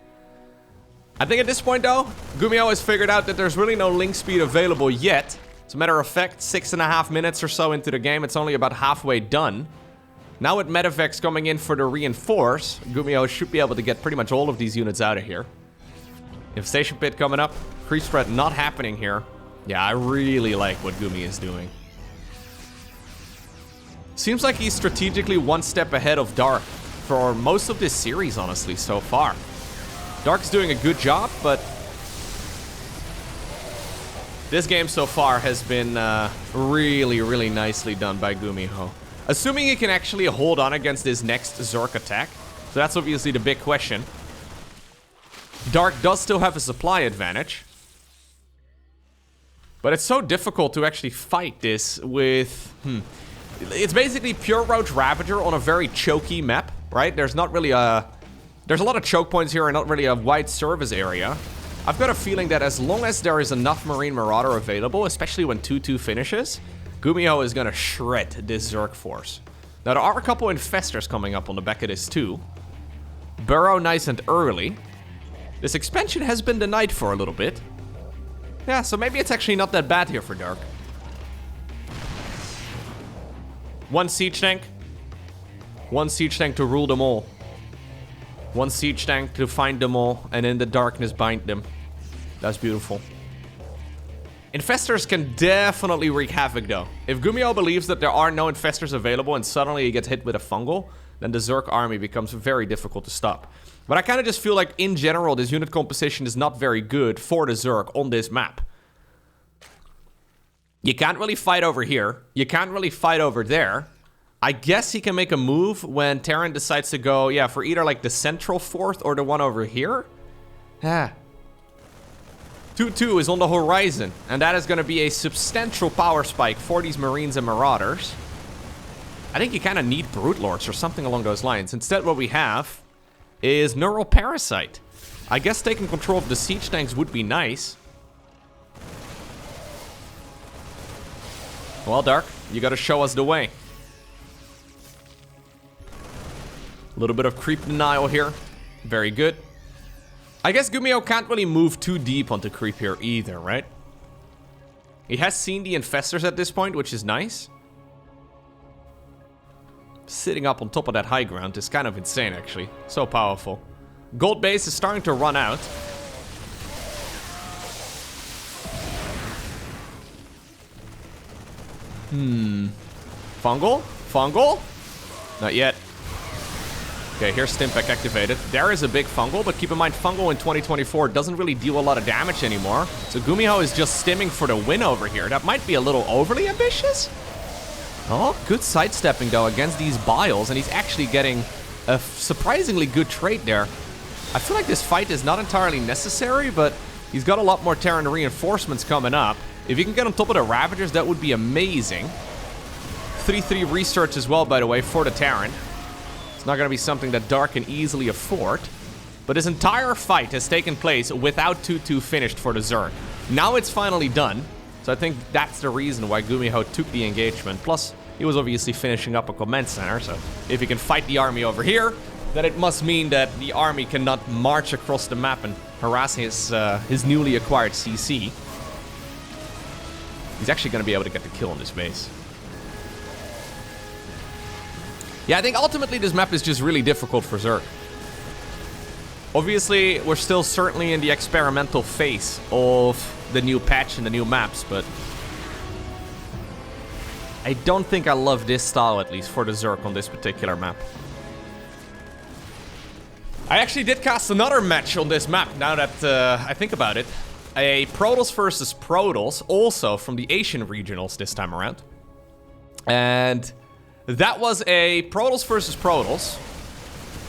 I think at this point, though, GuMiho has figured out that there's really no link speed available yet. As a matter of fact, 6.5 minutes or so into the game, it's only about halfway done. Now with medevacs coming in for the reinforce, GuMiho should be able to get pretty much all of these units out of here. Infestation Pit coming up, creep spread not happening here. Yeah, I really like what Gumi is doing. Seems like he's strategically one step ahead of Dark for most of this series, honestly, so far. Dark's doing a good job, but this game so far has been really, really nicely done by GuMiho. Assuming he can actually hold on against this next Zerg attack. So that's obviously the big question. Dark does still have a supply advantage. But it's so difficult to actually fight this with... It's basically pure Roach Ravager on a very choky map, right? There's not really a... There's a lot of choke points here and not really a wide service area. I've got a feeling that as long as there is enough Marine Marauder available, especially when 2-2 finishes, GuMiho is gonna shred this Zerg force. Now there are a couple Infestors coming up on the back of this too. Burrow nice and early. This expansion has been denied for a little bit. Yeah, so maybe it's actually not that bad here for Dark. One siege tank. One siege tank to rule them all. One siege tank to find them all, and in the darkness bind them. That's beautiful. Infestors can definitely wreak havoc, though. If GuMiho believes that there are no Infestors available and suddenly he gets hit with a fungal, then the Zerg army becomes very difficult to stop. But I kind of just feel like, in general, this unit composition is not very good for the Zerg on this map. You can't really fight over here. You can't really fight over there. I guess he can make a move when Terran decides to go, yeah, for either like the central fourth or the one over here. Yeah. 2-2 is on the horizon, and that is going to be a substantial power spike for these Marines and Marauders. I think you kind of need Brute Lords or something along those lines. Instead, what we have is Neural Parasite. I guess taking control of the siege tanks would be nice. Well, Dark, you got to show us the way. A little bit of creep denial here. Very good. I guess GuMiho can't really move too deep onto creep here either, right? He has seen the Infestors at this point, which is nice. sitting up on top of that high ground is kind of insane, actually. So powerful. Gold base is starting to run out. Fungal? Fungal? Not yet. Okay, here's Stimpack activated. There is a big Fungal, but keep in mind, Fungal in 2024 doesn't really deal a lot of damage anymore. So GuMiho is just stimming for the win over here. That might be a little overly ambitious. Oh, good sidestepping, though, against these Biles, and he's actually getting a surprisingly good trade there. I feel like this fight is not entirely necessary, but he's got a lot more Terran reinforcements coming up. If you can get on top of the Ravagers, that would be amazing. 3-3 research as well, by the way, for the Terran. It's not going to be something that Dark can easily afford. But this entire fight has taken place without 2-2 finished for the Zerg. Now it's finally done. So I think that's the reason why GuMiho took the engagement. Plus, he was obviously finishing up a command center. So if he can fight the army over here, then it must mean that the army cannot march across the map and harass his newly acquired CC. He's actually going to be able to get the kill on this base. Yeah, I think ultimately this map is just really difficult for Zerg. Obviously, we're still certainly in the experimental phase of the new patch and the new maps, but I don't think I love this style, at least for the Zerg on this particular map. I actually did cast another match on this map, now that I think about it. A Protoss versus Protoss, also from the Asian regionals this time around. And that was a Protoss versus Protoss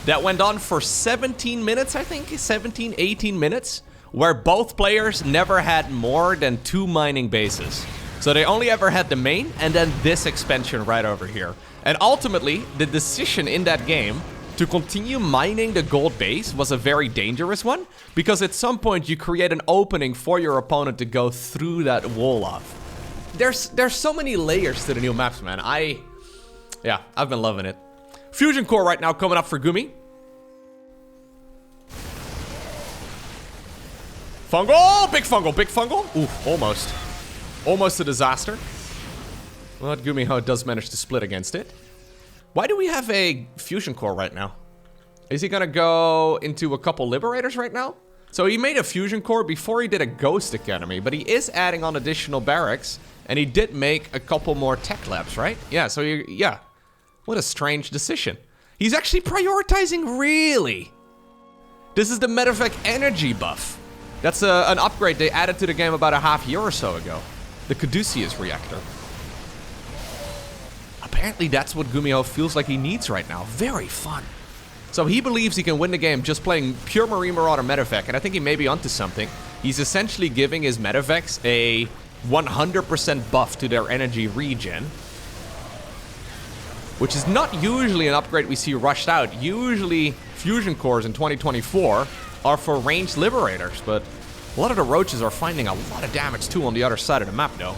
that went on for 17 minutes, I think, 17, 18 minutes, where both players never had more than 2 mining bases. So they only ever had the main and then this expansion right over here. And ultimately, the decision in that game to continue mining the gold base was a very dangerous one, because at some point you create an opening for your opponent to go through that wall off. There's so many layers to the new maps, man. Yeah, I've been loving it. Fusion Core right now coming up for Gumi. Fungal! Big Fungal, big Fungal. Ooh, almost. Almost a disaster. Well, GuMiho does manage to split against it. Why do we have a Fusion Core right now? Is he gonna go into a couple Liberators right now? So he made a Fusion Core before he did a Ghost Academy, but he is adding on additional barracks, and he did make a couple more tech labs, right? Yeah, so yeah. What a strange decision. He's actually prioritizing, really. This is the Medevac energy buff. That's an upgrade they added to the game about a half year or so ago. The Caduceus reactor. Apparently that's what GuMiho feels like he needs right now. Very fun. So he believes he can win the game just playing pure Marine Marauder Medevac, and I think he may be onto something. He's essentially giving his Medevacs a 100% buff to their energy regen, which is not usually an upgrade we see rushed out. Usually Fusion Cores in 2024 are for ranged Liberators, but a lot of the Roaches are finding a lot of damage too on the other side of the map though.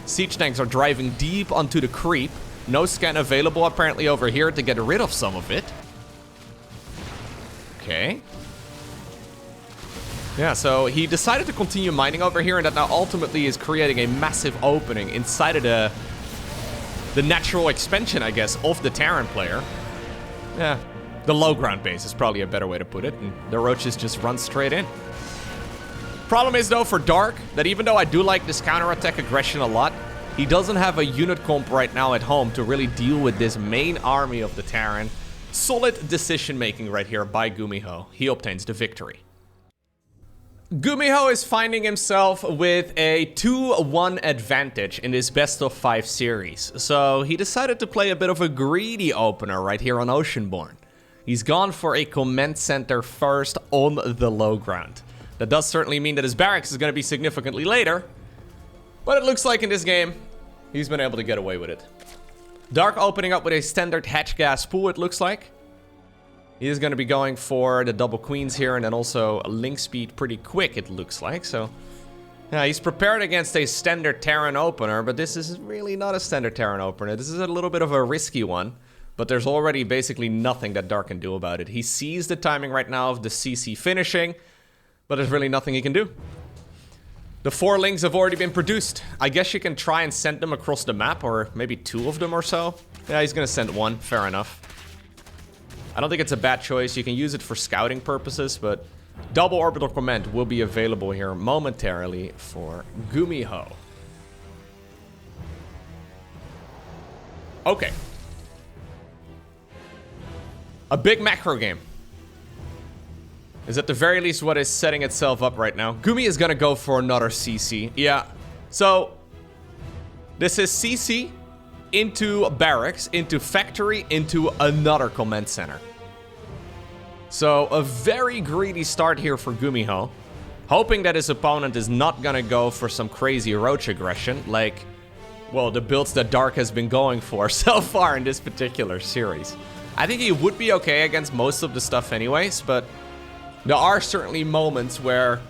Siege tanks are driving deep onto the creep. No scan available apparently over here to get rid of some of it. Okay. Yeah, so he decided to continue mining over here, and that now ultimately is creating a massive opening inside of the natural expansion, I guess, of the Terran player. Yeah, the low ground base is probably a better way to put it, and the Roaches just run straight in. Problem is, though, for Dark, that even though I do like this counterattack aggression a lot, he doesn't have a unit comp right now at home to really deal with this main army of the Terran. Solid decision making right here by GuMiho. He obtains the victory. GuMiho is finding himself with a 2-1 advantage in this best of 5 series. So he decided to play a bit of a greedy opener right here on Oceanborn. He's gone for a command center first on the low ground. That does certainly mean that his barracks is going to be significantly later, but it looks like in this game, he's been able to get away with it. Dark opening up with a standard hatch gas pool, it looks like. He is going to be going for the double queens here, and then also a link speed pretty quick, it looks like. So, yeah, he's prepared against a standard Terran opener, but this is really not a standard Terran opener. This is a little bit of a risky one, but there's already basically nothing that Dark can do about it. He sees the timing right now of the CC finishing, but there's really nothing he can do. The 4 links have already been produced. I guess you can try and send them across the map, or maybe 2 of them or so. Yeah, he's gonna send one. Fair enough. I don't think it's a bad choice. You can use it for scouting purposes, but double orbital command will be available here momentarily for GuMiho. Okay. A big macro game is at the very least what is setting itself up right now. Gumi is gonna go for another CC. Yeah. So this is CC into barracks, into factory, into another command center. So a very greedy start here for GuMiho, hoping that his opponent is not gonna go for some crazy roach aggression, like, well, the builds that Dark has been going for so far in this particular series. I think he would be okay against most of the stuff anyways, but there are certainly moments where,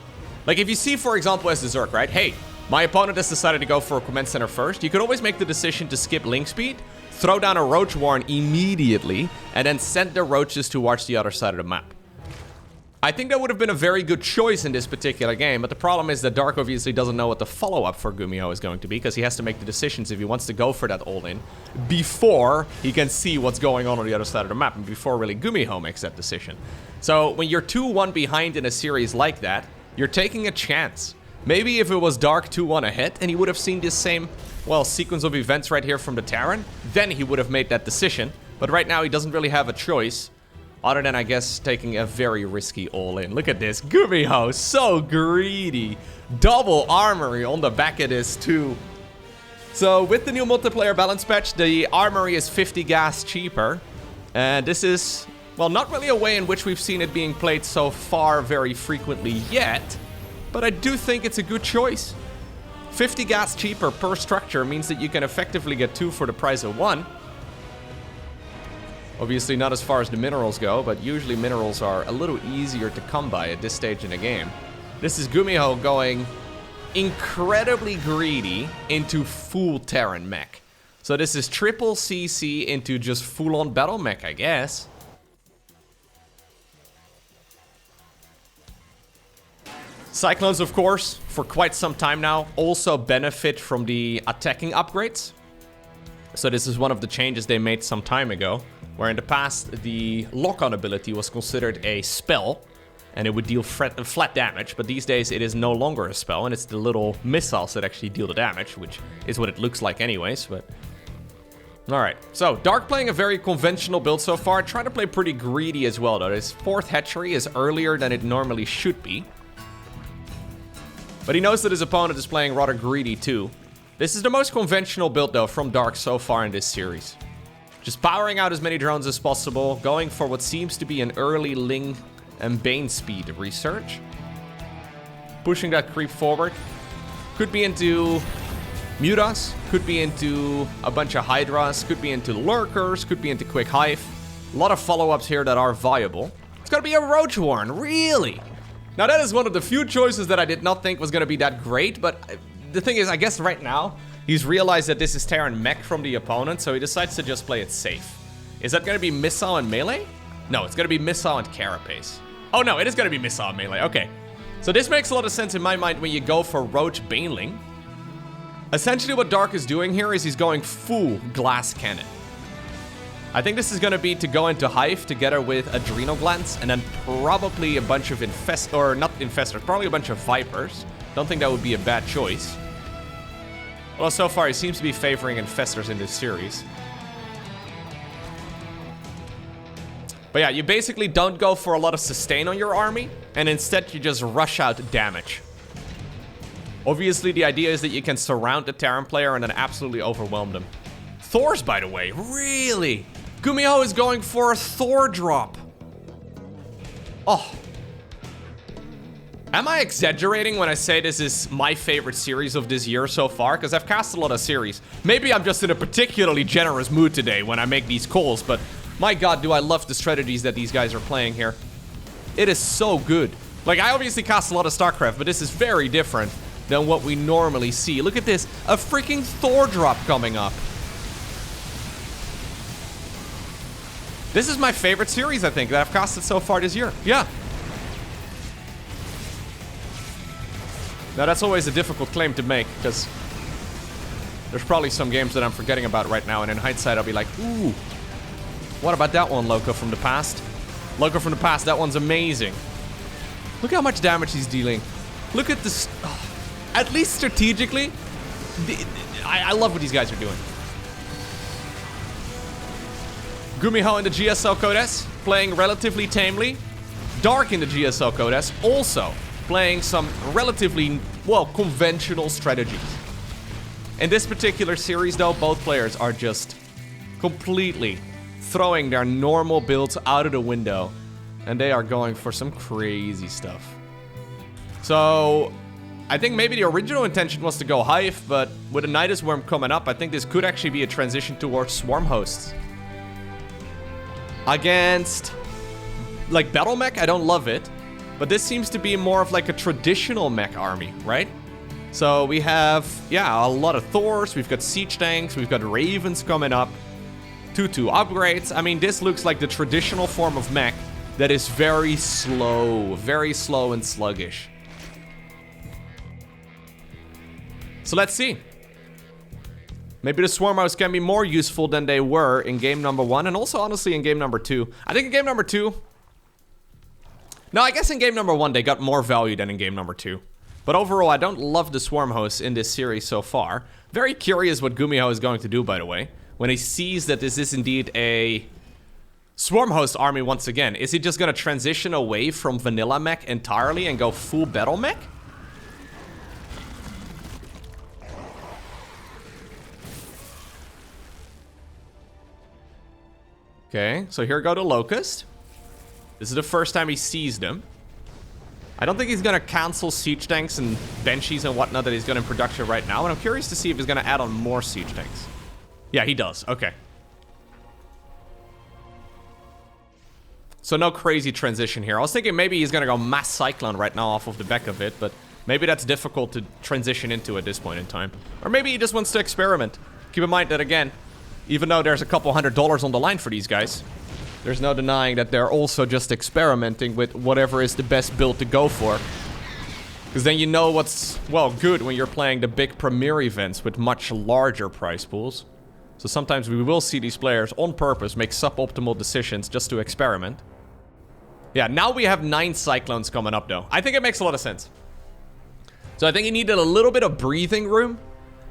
like if you see, for example, as the Zerg, right? Hey, my opponent has decided to go for a command center first. You could always make the decision to skip link speed, throw down a roach warren immediately, and then send the roaches towards the other side of the map. I think that would have been a very good choice in this particular game, but the problem is that Dark obviously doesn't know what the follow-up for GuMiho is going to be, because he has to make the decisions if he wants to go for that all-in before he can see what's going on the other side of the map, and before really GuMiho makes that decision. So when you're 2-1 behind in a series like that, you're taking a chance. Maybe if it was Dark 2-1 ahead and he would have seen this same, well, sequence of events right here from the Terran, then he would have made that decision. But right now he doesn't really have a choice, other than, I guess, taking a very risky all-in. Look at this. GuMiho, so greedy. Double armory on the back of this, too. So, with the new multiplayer balance patch, the armory is 50 gas cheaper. And this is, well, not really a way in which we've seen it being played so far very frequently yet. But I do think it's a good choice. 50 gas cheaper per structure means that you can effectively get 2 for the price of 1. Obviously not as far as the minerals go, but usually minerals are a little easier to come by at this stage in the game. This is GuMiho going incredibly greedy into full Terran mech. So this is triple CC into just full-on battle mech, I guess. Cyclones, of course, for quite some time now, also benefit from the attacking upgrades. So this is one of the changes they made some time ago, where in the past the lock-on ability was considered a spell and it would deal flat damage, but these days it is no longer a spell and it's the little missiles that actually deal the damage, which is what it looks like anyways, but... Alright, so Dark playing a very conventional build so far, trying to play pretty greedy as well though. His 4th hatchery is earlier than it normally should be. But he knows that his opponent is playing rather greedy too. This is the most conventional build though from Dark so far in this series. Just powering out as many drones as possible, going for what seems to be an early Ling and Bane speed research. Pushing that creep forward. Could be into Mutas, could be into a bunch of Hydras, could be into Lurkers, could be into Quick Hive. A lot of follow-ups here that are viable. It's gonna be a Roach Warren, really? Now that is one of the few choices that I did not think was gonna be that great, but the thing is, I guess right now, he's realized that this is Terran mech from the opponent, so he decides to just play it safe. Is that going to be missile and melee? No, it's going to be missile and carapace. Oh no, it is going to be missile and melee. Okay. So this makes a lot of sense in my mind when you go for Roach Baneling. Essentially what Dark is doing here is he's going full glass cannon. I think this is going to be to go into Hive together with Adrenal Glands and then probably a bunch of probably a bunch of Vipers. Don't think that would be a bad choice. Well, so far he seems to be favoring Infestors in this series. But yeah, you basically don't go for a lot of sustain on your army, and instead you just rush out damage. Obviously, the idea is that you can surround the Terran player and then absolutely overwhelm them. Thors, by the way, really? GuMiho is going for a Thor drop. Oh. Am I exaggerating when I say this is my favorite series of this year so far? Because I've cast a lot of series. Maybe I'm just in a particularly generous mood today when I make these calls, but my god, do I love the strategies that these guys are playing here. It is so good. Like, I obviously cast a lot of StarCraft, but this is very different than what we normally see. Look at this, a freaking Thor drop coming up. This is my favorite series, I think, that I've casted so far this year. Yeah. Now, that's always a difficult claim to make, because There's probably some games that I'm forgetting about right now, and in hindsight, I'll be like, ooh, what about that one, Lowko from the past? Lowko from the past, that one's amazing. Look how much damage he's dealing. Look at this. Oh, at least strategically, I love what these guys are doing. GuMiho in the GSL Codes, playing relatively tamely. Dark in the GSL Codes, also playing some relatively, well, conventional strategies. In this particular series, though, both players are just completely throwing their normal builds out of the window, and they are going for some crazy stuff. So, I think maybe the original intention was to go Hive, but with a Nidus Worm coming up, I think this could actually be a transition towards Swarm Hosts. Against, like, Battle Mech, I don't love it, but this seems to be more of like a traditional mech army, right? So we have, yeah, a lot of Thors, we've got Siege Tanks, we've got Ravens coming up, 2-2 upgrades. I mean, this looks like the traditional form of mech that is very slow and sluggish. So let's see. Maybe the Swarm House can be more useful than they were in game number 1, and also honestly in game number 2. I think in game number 2... No, I guess in game number 1 they got more value than in game number 2. But overall, I don't love the Swarm Hosts in this series so far. Very curious what GuMiho is going to do, by the way, when he sees that this is indeed a Swarm Host army once again. Is he just going to transition away from vanilla mech entirely and go full battle mech? Okay, so here go the Locust. This is the first time he sees them. I don't think he's going to cancel Siege Tanks and Banshees and whatnot that he's got in production right now. And I'm curious to see if he's going to add on more Siege Tanks. Yeah, he does. Okay. So no crazy transition here. I was thinking maybe he's going to go Mass Cyclone right now off of the back of it. But maybe that's difficult to transition into at this point in time. Or maybe he just wants to experiment. Keep in mind that, again, even though there's a couple $100 on the line for these guys, there's no denying that they're also just experimenting with whatever is the best build to go for. Because then you know what's, well, good when you're playing the big premier events with much larger prize pools. So sometimes we will see these players on purpose make suboptimal decisions just to experiment. Yeah, now we have 9 Cyclones coming up though. I think it makes a lot of sense. So I think he needed a little bit of breathing room.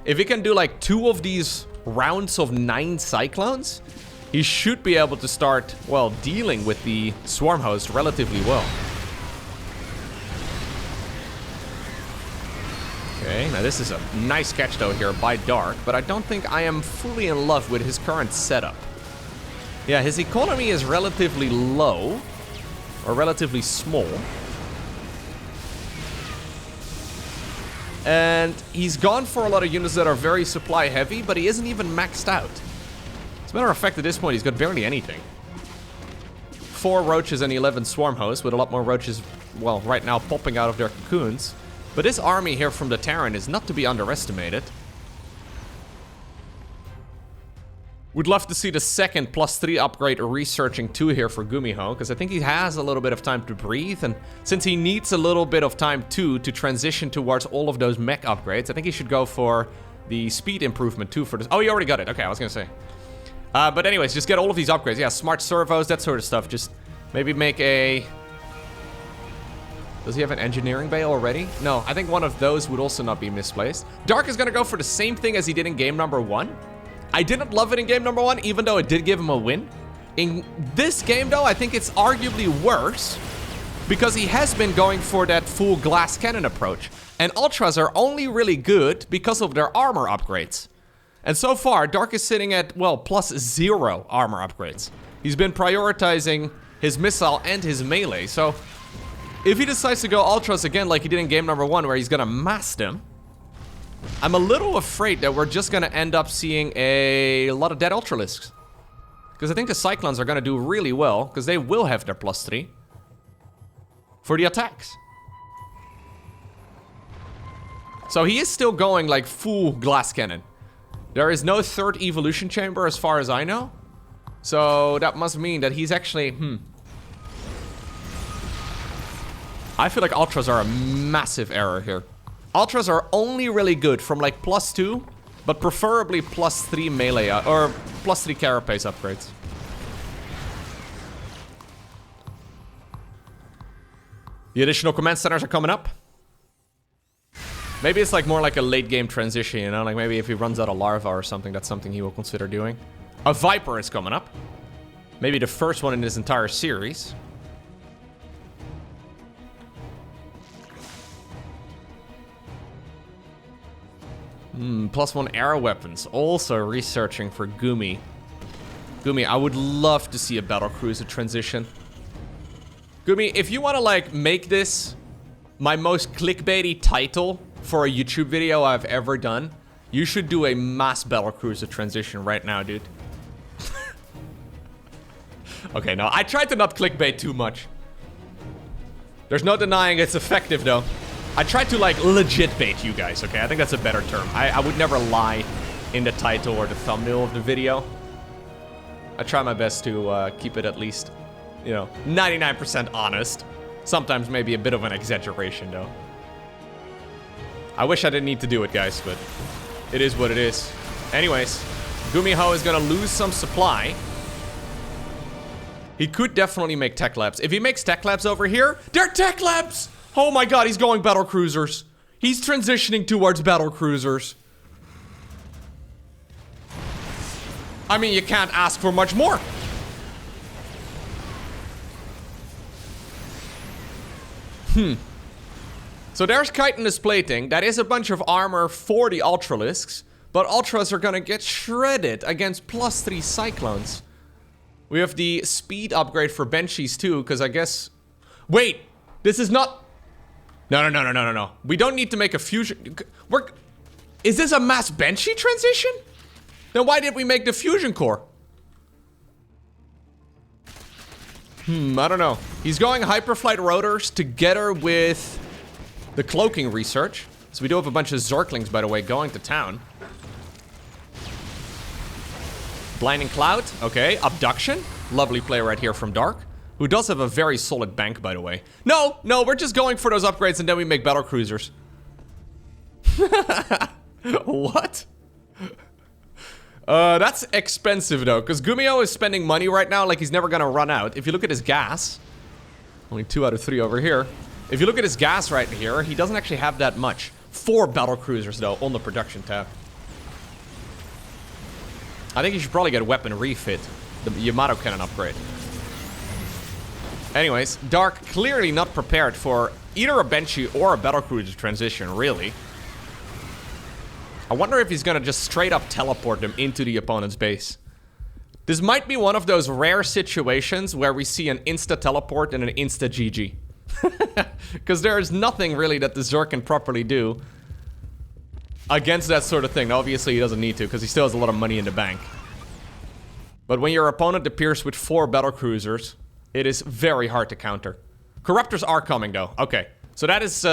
If he can do like 2 of these rounds of 9 Cyclones, he should be able to start, well, dealing with the Swarm Host relatively well. Okay, now this is a nice catch though here by Dark, but I don't think I am fully in love with his current setup. Yeah, his economy is relatively low, or relatively small. And he's gone for a lot of units that are very supply heavy, but he isn't even maxed out. As a matter of fact, at this point, he's got barely anything. 4 roaches and 11 swarm hosts, with a lot more roaches, well, right now popping out of their cocoons. But this army here from the Terran is not to be underestimated. Would love to see the second +3 upgrade researching 2 here for GuMiho, because I think he has a little bit of time to breathe, and since he needs a little bit of time too to transition towards all of those mech upgrades, I think he should go for the speed improvement too for this. Oh, he already got it. Okay, I was gonna say. But anyways, just get all of these upgrades. Yeah, smart servos, that sort of stuff. Just maybe make a... Does he have an engineering bay already? No, I think one of those would also not be misplaced. Dark is gonna go for the same thing as he did in game number 1. I didn't love it in game number 1, even though it did give him a win. In this game, though, I think it's arguably worse because he has been going for that full glass cannon approach. And Ultras are only really good because of their armor upgrades. And so far, Dark is sitting at, well, +0 armor upgrades. He's been prioritizing his missile and his melee. So if he decides to go Ultras again like he did in game number 1, where he's gonna mass them, I'm a little afraid that we're just gonna end up seeing a lot of dead Ultralisks. Because I think the Cyclones are gonna do really well, because they will have their +3 for the attacks. So he is still going like full glass cannon. There is no third evolution chamber as far as I know. So that must mean that he's actually, I feel like Ultras are a massive error here. Ultras are only really good from like +2 But preferably +3 melee, or +3 carapace upgrades. The additional command centers are coming up. Maybe it's like more like a late game transition, you know? Like maybe if he runs out of larva or something, that's something he will consider doing. A Viper is coming up. Maybe the first one in this entire series. +1 arrow weapons. Also researching for Gumi. Gumi, I would love to see a battlecruiser transition. Gumi, if you want to like make this my most clickbaity title for a YouTube video I've ever done, you should do a mass battlecruiser transition right now, dude. Okay, no, I tried to not clickbait too much. There's no denying it's effective, though. I tried to, like, legit bait you guys, okay? I think that's a better term. I would never lie in the title or the thumbnail of the video. I try my best to keep it at least, you know, 99% honest. Sometimes maybe a bit of an exaggeration, though. I wish I didn't need to do it, guys, but it is what it is. Anyways, GuMiho is gonna lose some supply. He could definitely make tech labs. If he makes tech labs over here, they're tech labs! Oh my god, he's going battle cruisers. He's transitioning towards battle cruisers. I mean, you can't ask for much more. So there's chitinous plating. That is a bunch of armor for the Ultralisks. But Ultras are gonna get shredded against +3 Cyclones. We have the speed upgrade for Banshees too, because I guess... Wait! This is not... No. We don't need to make a fusion... Is this a mass Banshee transition? Then why did we make the fusion core? I don't know. He's going Hyperflight Rotors together with the cloaking research. So we do have a bunch of Zerglings, by the way, going to town. Blinding Cloud, okay. Abduction, lovely play right here from Dark, who does have a very solid bank, by the way. No, we're just going for those upgrades and then we make battle cruisers. What? That's expensive though, because GuMiho is spending money right now like he's never gonna run out. If you look at his gas, only 2 out of 3 over here. If you look at his gas right here, he doesn't actually have that much. 4 battle cruisers though on the production tab. I think you should probably get a weapon refit. The Yamato cannon upgrade. Anyways, Dark clearly not prepared for either a Banshee or a battlecruiser transition, really. I wonder if he's gonna just straight up teleport them into the opponent's base. This might be one of those rare situations where we see an insta-teleport and an insta-GG. Because there is nothing really that the Zerg can properly do against that sort of thing. Obviously, he doesn't need to, because he still has a lot of money in the bank. But when your opponent appears with 4 battlecruisers, it is very hard to counter. Corruptors are coming, though. Okay, so that is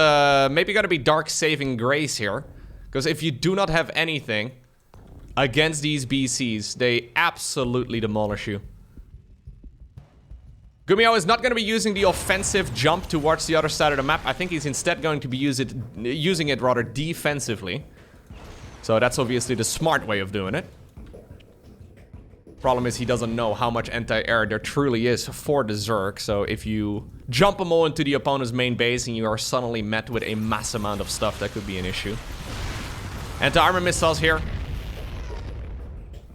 maybe gonna be Dark saving grace here. Because if you do not have anything against these BCs, they absolutely demolish you. GuMiho is not going to be using the offensive jump towards the other side of the map. I think he's instead going to be using it rather defensively. So that's obviously the smart way of doing it. Problem is he doesn't know how much anti-air there truly is for the Zerg. So if you jump them all into the opponent's main base and you are suddenly met with a mass amount of stuff, that could be an issue. Anti-armor missiles here.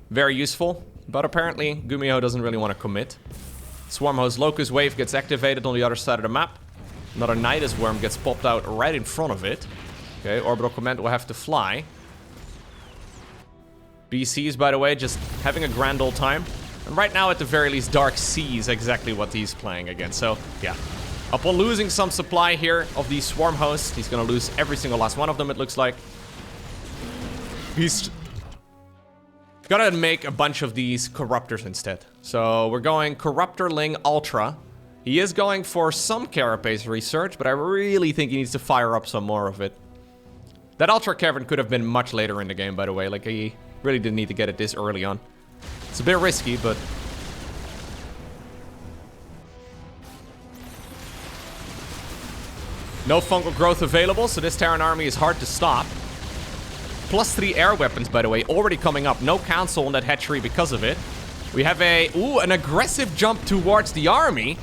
Very useful. But apparently GuMiho doesn't really want to commit. Swarmhost Locust Wave gets activated on the other side of the map. Another Nidus Worm gets popped out right in front of it. Okay, Orbital Command will have to fly. BCs, by the way, just having a grand old time. And right now, at the very least, Dark sees exactly what he's playing against. So, yeah. Upon losing some supply here of these Swarm Hosts, he's gonna lose every single last one of them, it looks like. He's gonna make a bunch of these Corruptors instead. So, we're going Corruptorling Ultra. He is going for some Carapace research, but I really think he needs to fire up some more of it. That Ultra Cavern could have been much later in the game, by the way. Like, he really didn't need to get it this early on. It's a bit risky, but... no fungal growth available, so this Terran army is hard to stop. +3 air weapons, by the way, already coming up. No council on that hatchery because of it. We have an aggressive jump towards the army.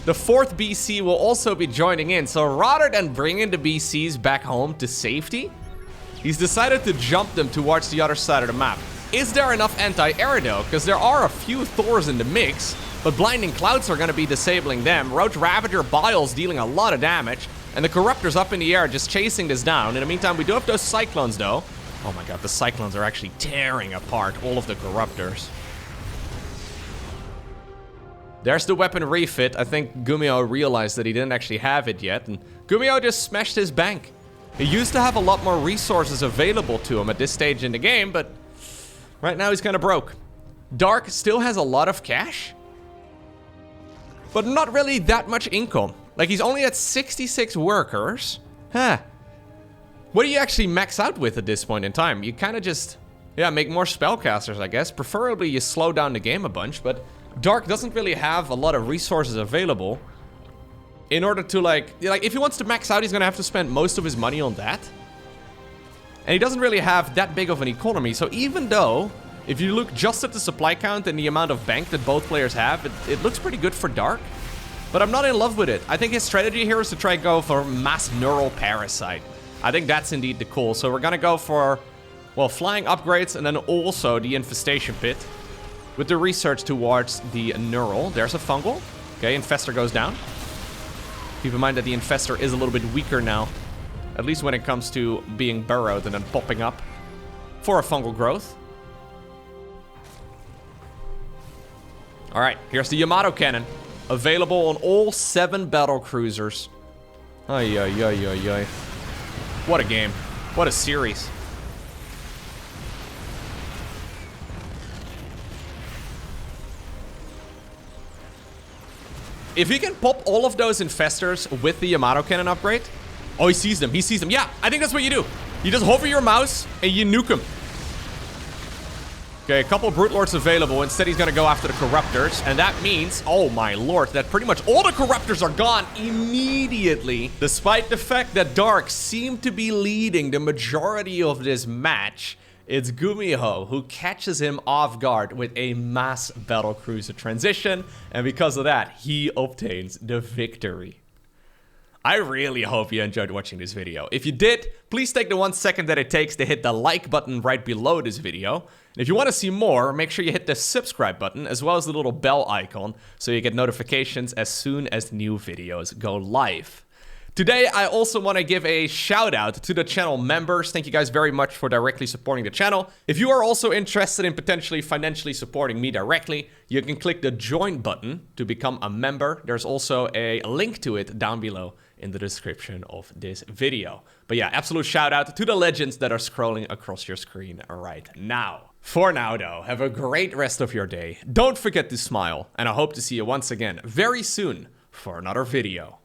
The 4th BC will also be joining in. So rather than bringing the BCs back home to safety, he's decided to jump them towards the other side of the map. Is there enough anti-air though? Because there are a few Thors in the mix, but Blinding Clouds are going to be disabling them. Roach Ravager Biles dealing a lot of damage, and the Corruptors up in the air just chasing this down. In the meantime, we do have those Cyclones though. Oh my god, the Cyclones are actually tearing apart all of the Corruptors. There's the weapon refit. I think GuMiho realized that he didn't actually have it yet, and GuMiho just smashed his bank. He used to have a lot more resources available to him at this stage in the game, but right now he's kind of broke. Dark still has a lot of cash, but not really that much income. Like, he's only at 66 workers. Huh. What do you actually max out with at this point in time? You kind of just, yeah, make more spellcasters, I guess. Preferably you slow down the game a bunch, but Dark doesn't really have a lot of resources available in order to, like if he wants to max out, he's gonna have to spend most of his money on that. And he doesn't really have that big of an economy, so even though, if you look just at the supply count and the amount of bank that both players have, it looks pretty good for Dark. But I'm not in love with it. I think his strategy here is to try and go for Mass Neural Parasite. I think that's indeed the call. So we're gonna go for, well, flying upgrades and then also the Infestation Pit. With the research towards the Neural. There's a Fungal. Okay, Infestor goes down. Keep in mind that the Infestor is a little bit weaker now. At least when it comes to being burrowed and then popping up for a Fungal growth. Alright, here's the Yamato Cannon. Available on all 7 battle cruisers. Ay, ay, ay, ay, ay. What a game. What a series. If he can pop all of those Infestors with the Yamato Cannon upgrade... Oh, he sees them. He sees them. Yeah, I think that's what you do. You just hover your mouse and you nuke them. Okay, a couple Brute Lords available. Instead, he's going to go after the Corruptors. And that means, oh my lord, that pretty much all the Corruptors are gone immediately. Despite the fact that Dark seemed to be leading the majority of this match, it's GuMiho who catches him off guard with a mass battlecruiser transition, and because of that, he obtains the victory. I really hope you enjoyed watching this video. If you did, please take the 1 second that it takes to hit the like button right below this video. And if you want to see more, make sure you hit the subscribe button as well as the little bell icon so you get notifications as soon as new videos go live. Today, I also want to give a shout out to the channel members. Thank you guys very much for directly supporting the channel. If you are also interested in potentially financially supporting me directly, you can click the join button to become a member. There's also a link to it down below in the description of this video. But yeah, absolute shout out to the legends that are scrolling across your screen right now. For now though, have a great rest of your day. Don't forget to smile, and I hope to see you once again very soon for another video.